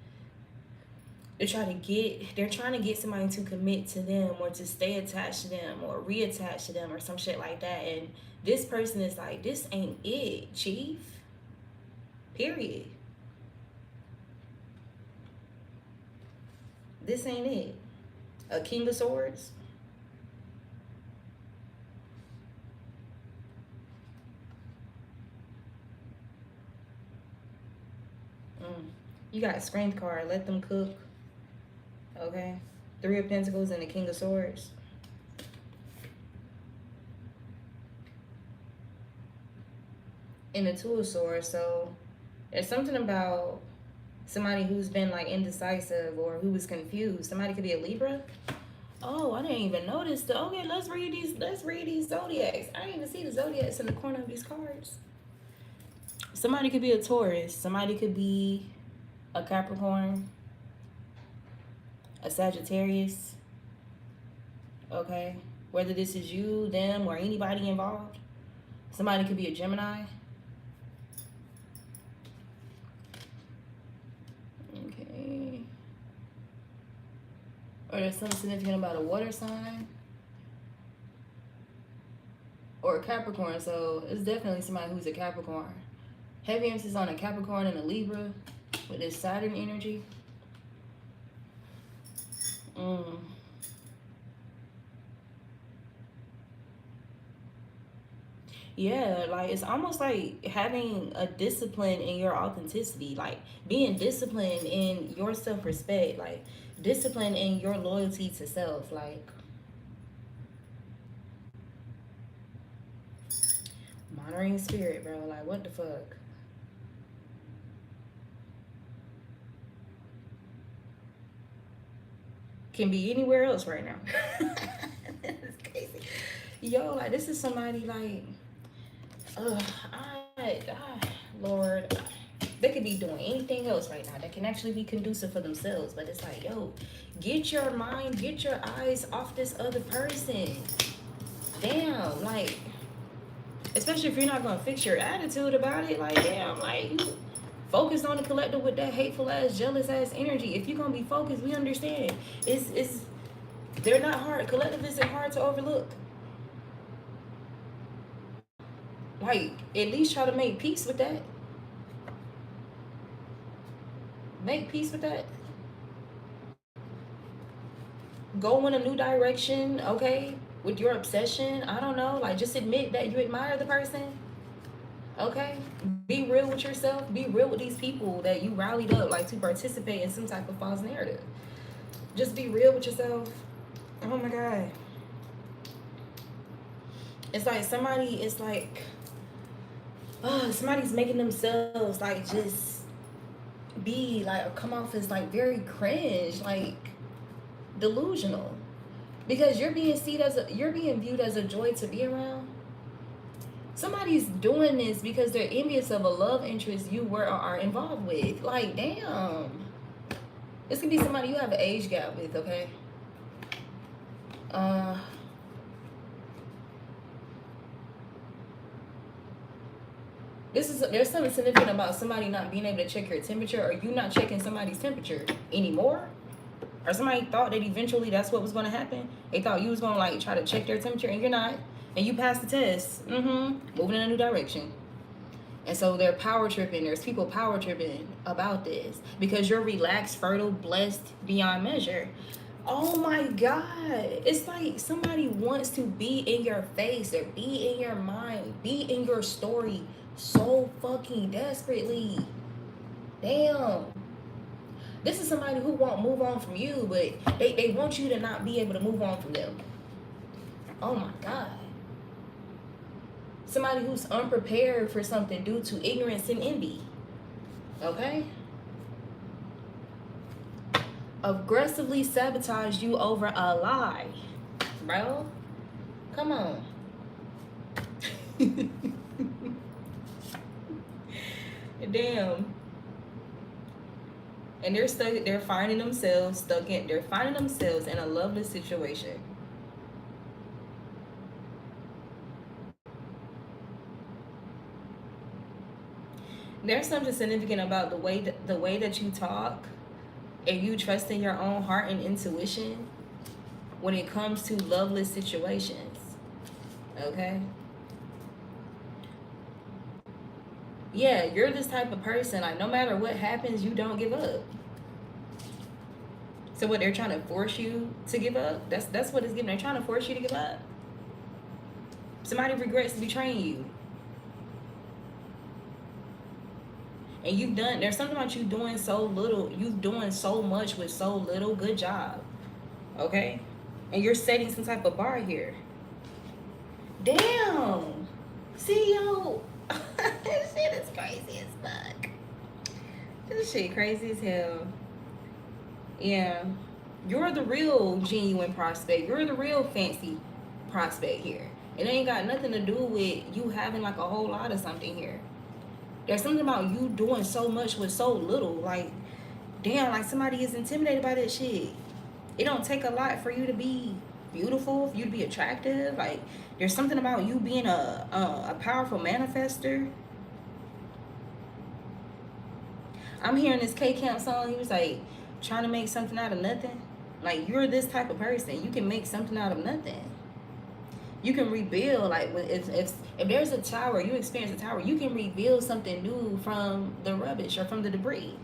they're trying to get somebody to commit to them or to stay attached to them or reattach to them or some shit like that. And this person is like, this ain't it, chief. Period. This ain't it. A King of Swords. You got Strength card. Let them cook. Okay. Three of Pentacles and the King of Swords. And the Two of Swords. So there's something about somebody who's been like indecisive or who was confused. Somebody could be a Libra. Oh, I didn't even notice. Okay, let's read these zodiacs. I didn't even see the zodiacs in the corner of these cards. Somebody could be a Taurus. Somebody could be a Capricorn, a Sagittarius. Okay, whether this is you, them, or anybody involved. Somebody could be a Gemini. Okay. Or there's something significant about a water sign. Or a Capricorn, so it's definitely somebody who's a Capricorn. Heavy emphasis on a Capricorn and a Libra with this Saturn energy. Yeah, like it's almost like having a discipline in your authenticity, like being disciplined in your self-respect, like discipline in your loyalty to self, like monitoring spirit, bro. Like what the fuck? Can be anywhere else right now. It's crazy. Yo, like this is somebody like Lord, they could be doing anything else right now that can actually be conducive for themselves. But it's like, yo, get your mind, get your eyes off this other person. Damn, like, especially if you're not gonna fix your attitude about it, like, damn, like, you focused on the collective with that hateful ass, jealous ass energy. If you're gonna be focused, we understand. It's they're not hard. Collective isn't hard to overlook. Like, at least try to make peace with that. Make peace with that. Go in a new direction, okay? With your obsession. I don't know. Like, just admit that you admire the person. Okay? Be real with yourself. Be real with these people that you rallied up, like, to participate in some type of false narrative. Just be real with yourself. Oh my God. It's like somebody, it's like, somebody's making themselves, like, just be, like, or come off as, like, very cringe, like, delusional. Because you're being viewed as a joy to be around. Somebody's doing this because they're envious of a love interest you were or are involved with. Like, damn. This could be somebody you have an age gap with, okay? There's something significant about somebody not being able to check your temperature, or you not checking somebody's temperature anymore. Or somebody thought that eventually that's what was going to happen. They thought you was going to, like, try to check their temperature, and you're not. And you passed the test. Moving in a new direction. And so they're power tripping. There's people power tripping about this because you're relaxed, fertile, blessed beyond measure. Oh my God. It's like somebody wants to be in your face or be in your mind, be in your story so fucking desperately. Damn. This is somebody who won't move on from you, but they want you to not be able to move on from them. Oh my God. Somebody who's unprepared for something due to ignorance and envy. Okay? Aggressively sabotage you over a lie. Bro, come on. Damn. And they're finding themselves in a loveless situation. There's something significant about the way that you talk and you trust in your own heart and intuition when it comes to loveless situations. Okay? Yeah, you're this type of person, like, no matter what happens, you don't give up. So what, they're trying to force you to give up? That's what it's giving. They're trying to force you to give up. Somebody regrets betraying you. And there's something about you doing so little, you doing so much with so little. Good job. Okay? And you're setting some type of bar here. Damn. See, yo. This shit is crazy as fuck. This shit crazy as hell. Yeah. You're the real genuine prospect. You're the real fancy prospect here. It ain't got nothing to do with you having, like, a whole lot of something here. There's something about you doing so much with so little. Like, damn, like somebody is intimidated by that shit. It don't take a lot for you to be beautiful, for you to be attractive. Like, there's something about you being a powerful manifester. I'm hearing this K Camp song. He was like trying to make something out of nothing. Like, you're this type of person. You can make something out of nothing. You can rebuild. Like, if there's a tower, you experience a tower, you can rebuild something new from the rubbish or from the debris.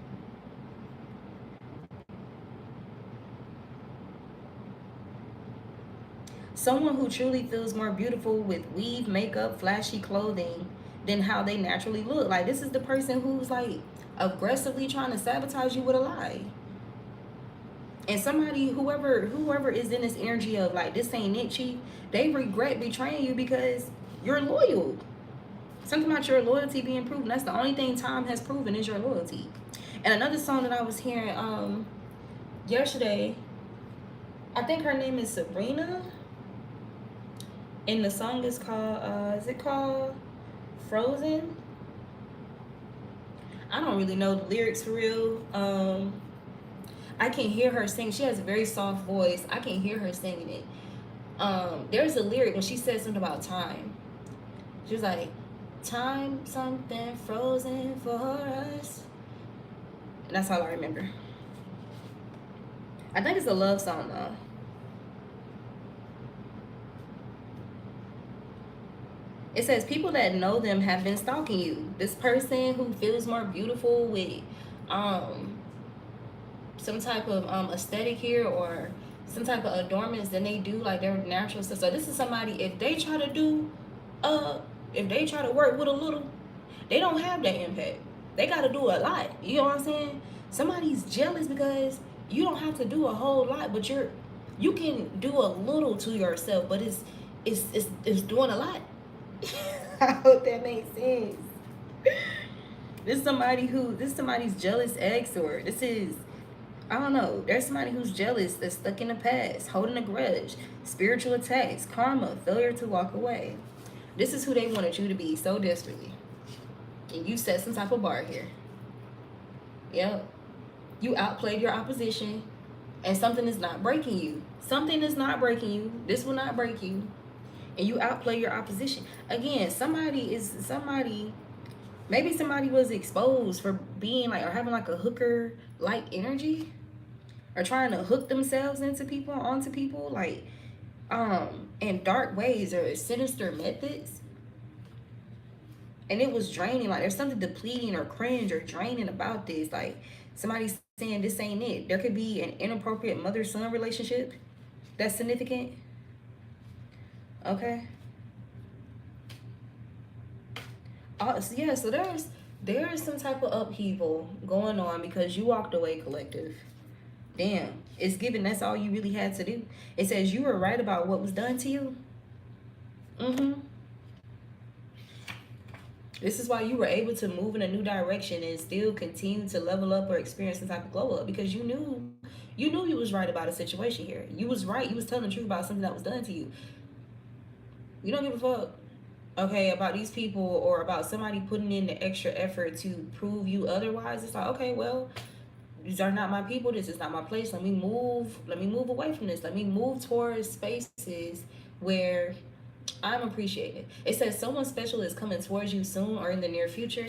Someone who truly feels more beautiful with weave, makeup, flashy clothing than how they naturally look. Like, this is the person who's like aggressively trying to sabotage you with a lie. And somebody, whoever is in this energy of like, this ain't it, chief, they regret betraying you because you're loyal. Something about your loyalty being proven. That's the only thing time has proven is your loyalty. And another song that I was hearing yesterday, I think her name is Sabrina, and the song is called is it called Frozen? I don't really know the lyrics for real. I can hear her sing. She has a very soft voice. I can hear her singing it. There's a lyric when she said something about time. She was like, time something frozen for us. And that's all I remember. I think it's a love song though. It says people that know them have been stalking you. This person who feels more beautiful with some type of aesthetic here, or some type of adornments than they do like their natural stuff. So this is somebody, if they try to do if they try to work with a little, they don't have that impact. They got to do a lot. You know what I'm saying? Somebody's jealous because you don't have to do a whole lot, but you can do a little to yourself, but it's doing a lot. I hope that makes sense. This is somebody's jealous ex, or this is, I don't know. There's somebody who's jealous, that's stuck in the past, holding a grudge, spiritual attacks, karma, failure to walk away. This is who they wanted you to be so desperately. And you set some type of bar here. Yep. You outplayed your opposition, and something is not breaking you. Something is not breaking you. This will not break you. And you outplay your opposition. Again, maybe somebody was exposed for being like, or having like a hooker like energy, or trying to hook themselves onto people, like in dark ways or sinister methods. And it was draining. Like, there's something depleting or cringe or draining about this. Like, somebody saying this ain't it. There could be an inappropriate mother-son relationship that's significant. Okay. So yeah, so there's some type of upheaval going on because you walked away, collective. Damn, it's given that's all you really had to do. It says you were right about what was done to you. This is why you were able to move in a new direction and still continue to level up or experience some type of glow up, because you was right about a situation here. You was right. You was telling the truth about something that was done to you. You don't give a fuck, okay, about these people or about somebody putting in the extra effort to prove you otherwise. It's like, okay, well, these are not my people. This is not my place. Let me move away from this. Let me move towards spaces where I'm appreciated. It says someone special is coming towards you soon or in the near future.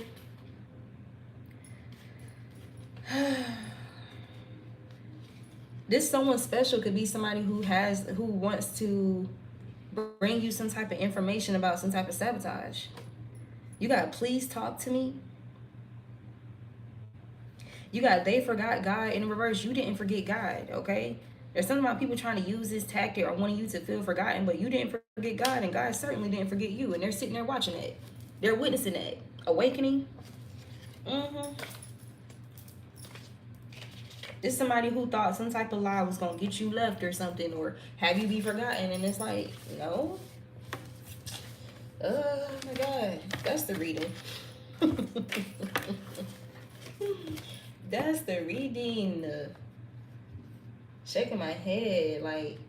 This someone special could be somebody who wants to bring you some type of information about some type of sabotage. You got please talk to me. You got they forgot God. In reverse, you didn't forget God, okay? There's something about people trying to use this tactic or wanting you to feel forgotten, but you didn't forget God, and God certainly didn't forget you. And they're sitting there watching it. They're witnessing it. Awakening. This is somebody who thought some type of lie was going to get you left or something, or have you be forgotten, and it's like, no. Oh my God. That's the reading. That's the reading. Shaking my head like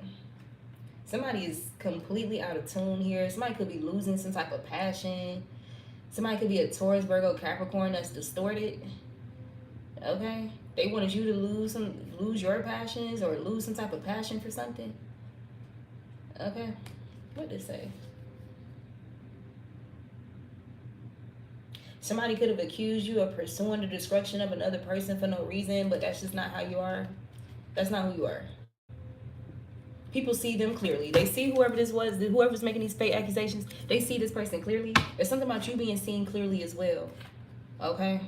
somebody is completely out of tune here. Somebody could be losing some type of passion. Somebody could be a Taurus, Virgo, Capricorn that's distorted. Okay? They wanted you to lose your passions or lose some type of passion for something. Okay. What did it say? Somebody could have accused you of pursuing the destruction of another person for no reason, but that's just not how you are. That's not who you are. People see them clearly. They see whoever this was, whoever's making these fake accusations, they see this person clearly. There's something about you being seen clearly as well. Okay?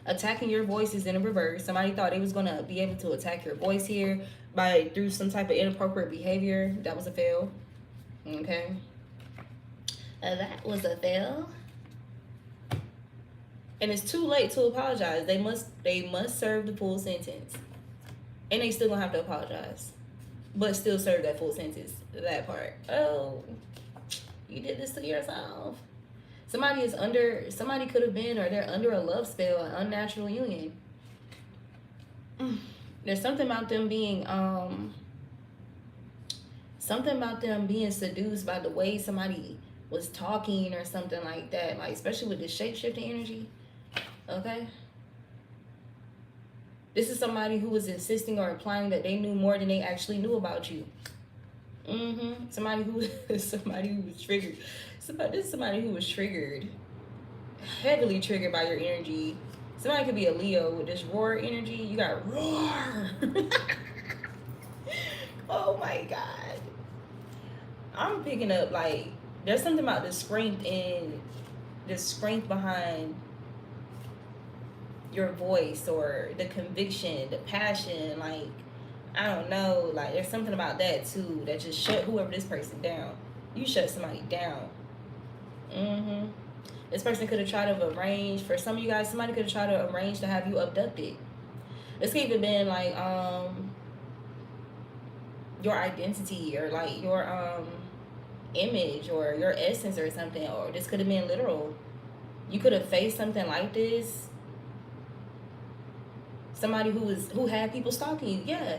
Attacking your voice is in a reverse. Somebody thought they was going to be able to attack your voice here through some type of inappropriate behavior. That was a fail. Okay? That was a fail. And it's too late to apologize. They must serve the full sentence. And they still gonna have to apologize. But still serve that full sentence. That part. Oh, you did this to yourself. Somebody could have been, or they're under a love spell, an unnatural union. There's something about them being seduced by the way somebody was talking or something like that. Like, especially with the shape-shifting energy. Okay? This is somebody who was insisting or implying that they knew more than they actually knew about you. Somebody who was triggered. This is somebody who was triggered. Heavily triggered by your energy. Somebody could be a Leo with this roar energy. You got roar. Oh my God. I'm picking up, like, there's something about the strength behind your voice, or the conviction, the passion. Like, I don't know, like, there's something about that too that just shut whoever this person down. You shut somebody down. This person could have tried to arrange, for some of you guys, somebody could have tried to arrange to have you abducted. This could even been like your identity, or like your image, or your essence, or something. Or this could have been literal. You could have faced something like this. Somebody who had people stalking you. Yeah,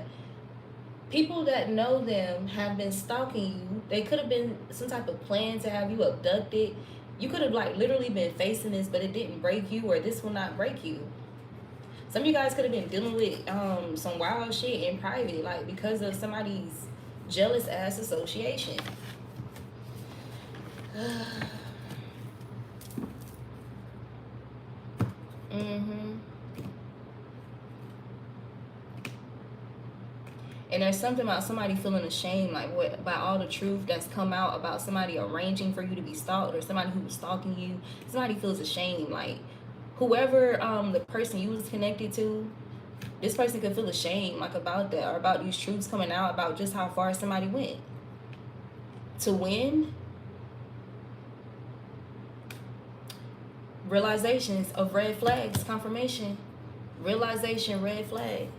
people that know them have been stalking you. They could have been some type of plan to have you abducted. You could have, like, literally been facing this, but it didn't break you, or this will not break you. Some of you guys could have been dealing with some wild shit in private, like, because of somebody's jealous ass association. And there's something about somebody feeling ashamed, like, what about all the truth that's come out about somebody arranging for you to be stalked, or somebody who was stalking you. Somebody feels ashamed, like, whoever the person you was connected to, this person could feel ashamed, like, about that, or about these truths coming out about just how far somebody went to win. Realizations of red flags, confirmation, realization, red flag.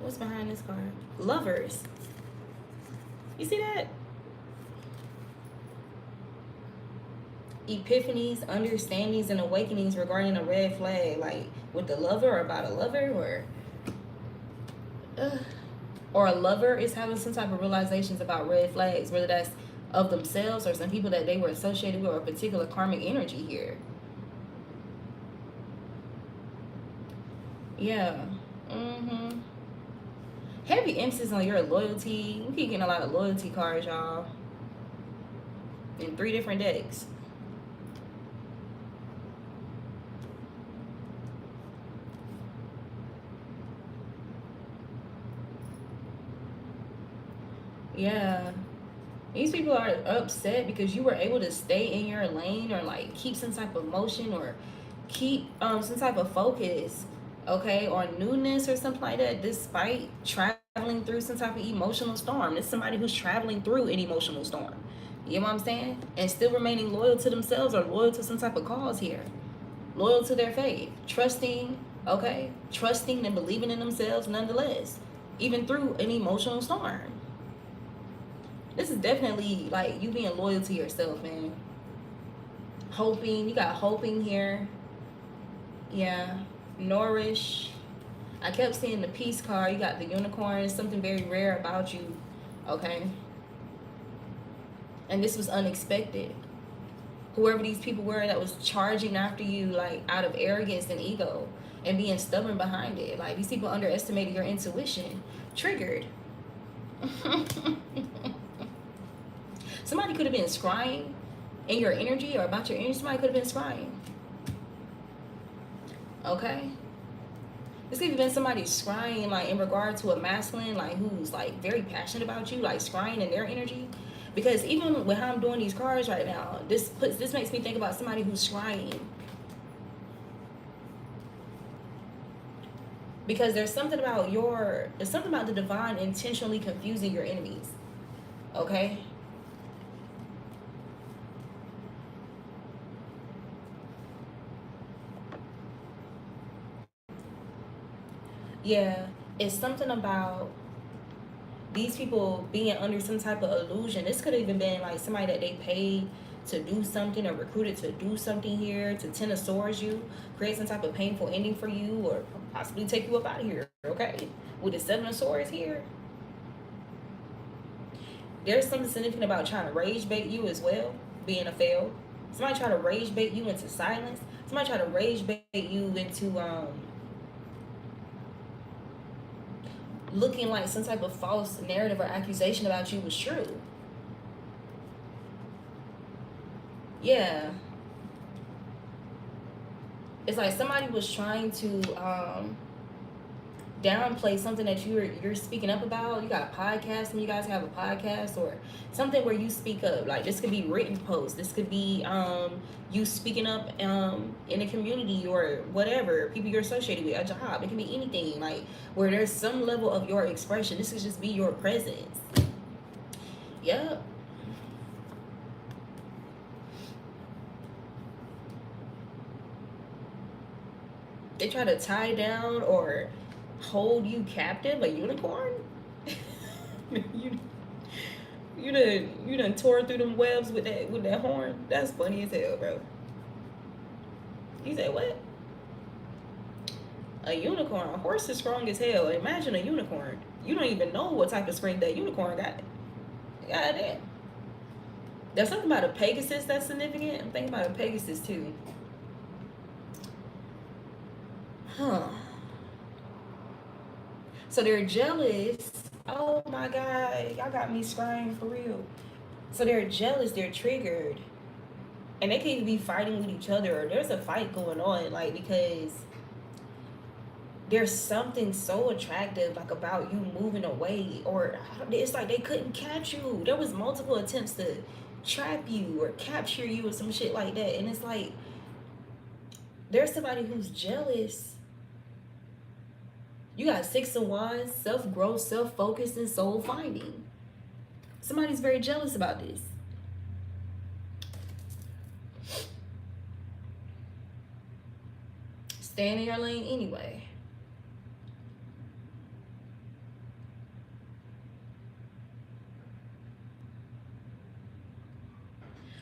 What's behind this card? Lovers. You see that? Epiphanies, understandings, and awakenings regarding a red flag, like with the lover, or about a lover, or a lover is having some type of realizations about red flags, whether that's of themselves or some people that they were associated with, or a particular karmic energy here. Yeah. Heavy emphasis on your loyalty. You keep getting a lot of loyalty cards, y'all, in 3 different decks. Yeah. These people are upset because you were able to stay in your lane, or like keep some type of motion, or keep some type of focus, okay, or newness or something like that, despite traveling through some type of emotional storm. This is somebody who's traveling through an emotional storm. You know what I'm saying? And still remaining loyal to themselves, or loyal to some type of cause here. Loyal to their faith. Trusting, okay? Trusting and believing in themselves nonetheless, even through an emotional storm. This is definitely like you being loyal to yourself, man. Hoping. You got hoping here. Yeah. Nourish. I kept seeing the peace card. You got the unicorn. Something very rare about you. Okay. And this was unexpected. Whoever these people were that was charging after you, like, out of arrogance and ego, and being stubborn behind it. Like, these people underestimated your intuition. Triggered. Somebody could have been scrying in your energy or about your energy. Somebody could have been scrying. Okay? This could have been somebody scrying like in regard to a masculine, like who's like very passionate about you, like scrying in their energy. Because even with how I'm doing these cards right now, this makes me think about somebody who's scrying. Because there's something about the divine intentionally confusing your enemies. Okay? Yeah, it's something about these people being under some type of illusion. This could have even been like somebody that they paid to do something or recruited to do something here, to Ten of Swords you, create some type of painful ending for you, or possibly take you up out of here, okay? With the Seven of Swords here, there's something significant about trying to rage bait you as well, being a fail. Somebody try to rage bait you into silence. Somebody try to rage bait you into looking like some type of false narrative or accusation about you was true. Yeah. It's like somebody was trying to downplay something that you're speaking up about. You got a podcast, and you guys have a podcast or something where you speak up. Like this could be written posts. This could be you speaking up in a community or whatever, people you're associated with, a job. It can be anything, like where there's some level of your expression. This could just be your presence. Yep. They try to tie down or hold you captive, a unicorn. you done tore through them webs with that horn. That's funny as hell, bro. You say what? A unicorn. A horse is strong as hell. Imagine a unicorn. You don't even know what type of strength that unicorn got. God damn. There's something about a Pegasus that's significant. I'm thinking about a Pegasus too. Huh. So they're jealous. Oh my God. Y'all got me scrying for real. So they're jealous. They're triggered. And they could be fighting with each other, or there's a fight going on, like, because there's something so attractive, like, about you moving away, or it's like they couldn't catch you. There was multiple attempts to trap you or capture you or some shit like that. And it's like, there's somebody who's jealous. You got Six of Wands, self-growth, self-focus, and soul-finding. Somebody's very jealous about this. Stay in your lane anyway.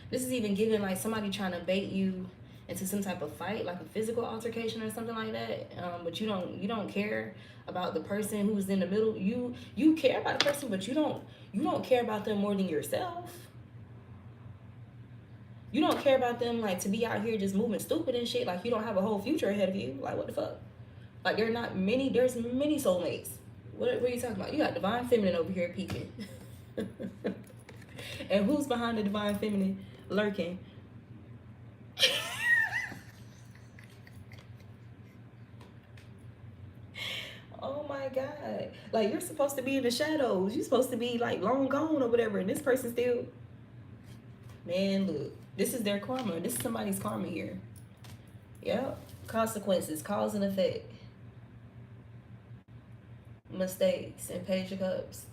This is even giving like somebody trying to bait you into some type of fight, like a physical altercation or something like that. But you don't care about the person who's in the middle. You care about the person, but you don't care about them more than yourself. You don't care about them, like, to be out here just moving stupid and shit. Like, you don't have a whole future ahead of you. Like, what the fuck? Like, there's many soulmates. What are you talking about? You got Divine Feminine over here peeking. And who's behind the Divine Feminine lurking? Oh my God. Like, you're supposed to be in the shadows. You're supposed to be, like, long gone or whatever. And this person still... Man, look. This is their karma. This is somebody's karma here. Yep. Consequences, cause and effect. Mistakes and Page of Cups.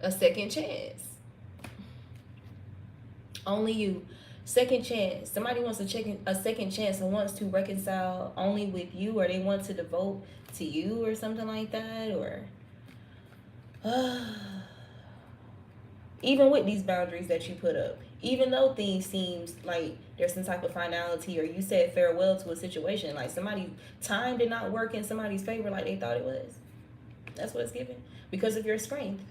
A second chance. Only you. Second chance. Somebody wants to check a second chance and wants to reconcile only with you, or they want to devote to you or something like that, or even with these boundaries that you put up, even though things seems like there's some type of finality, or you said farewell to a situation, like somebody time did not work in somebody's favor like they thought it was. That's what it's giving, because of your strength.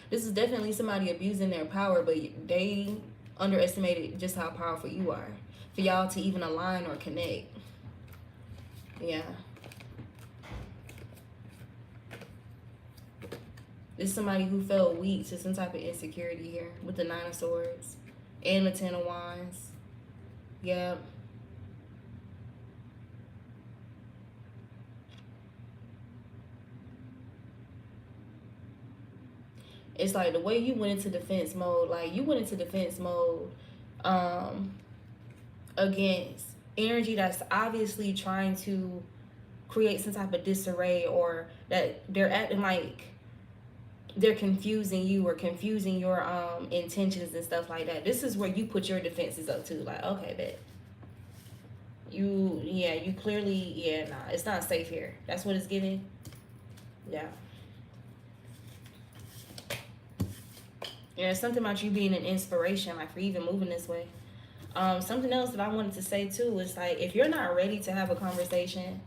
This is definitely somebody abusing their power, but they underestimated just how powerful you are for y'all to even align or connect. Yeah. This is somebody who felt weak to some type of insecurity here with the 9 of Swords and the 10 of Wands. Yeah. It's like the way you went into defense mode, like you went into defense mode against energy that's obviously trying to create some type of disarray, or that they're acting like they're confusing you or confusing your intentions and stuff like that. This is where you put your defenses up to, like, okay, bet you clearly, nah, it's not safe here. That's what it's giving. Yeah. Yeah, it's something about you being an inspiration, like for even moving this way. Something else that I wanted to say too is like, if you're not ready to have a conversation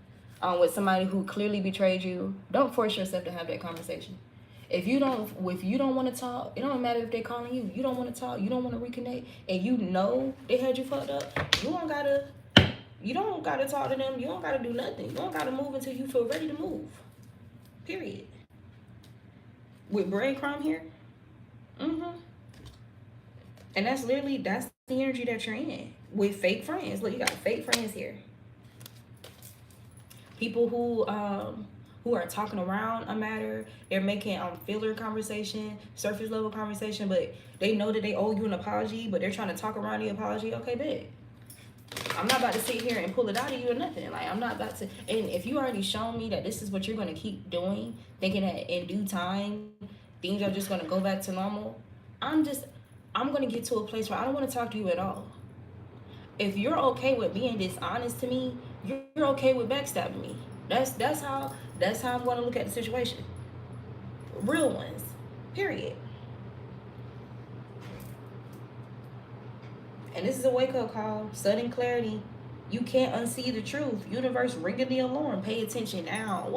with somebody who clearly betrayed you, don't force yourself to have that conversation. If you don't want to talk, it don't matter if they're calling you. You don't want to talk, you don't want to reconnect, and you know they had you fucked up. You don't gotta talk to them. You don't gotta do nothing. You don't gotta move until you feel ready to move. Period. With breadcrumb here. And that's the energy that you're in with fake friends. Look, you got fake friends here. People who are talking around a matter. They're making filler conversation, surface level conversation, but they know that they owe you an apology, but they're trying to talk around the apology. Okay, bet. I'm not about to sit here and pull it out of you or nothing. Like, I'm not about to. And if you already shown me that this is what you're going to keep doing, thinking that in due time things are just going to go back to normal, I'm going to get to a place where I don't want to talk to you at all. If you're okay with being dishonest to me, you're okay with backstabbing me. That's how I'm going to look at the situation. Real ones. Period. And this is a wake-up call. Sudden clarity. You can't unsee the truth. Universe ringing the alarm. Pay attention now.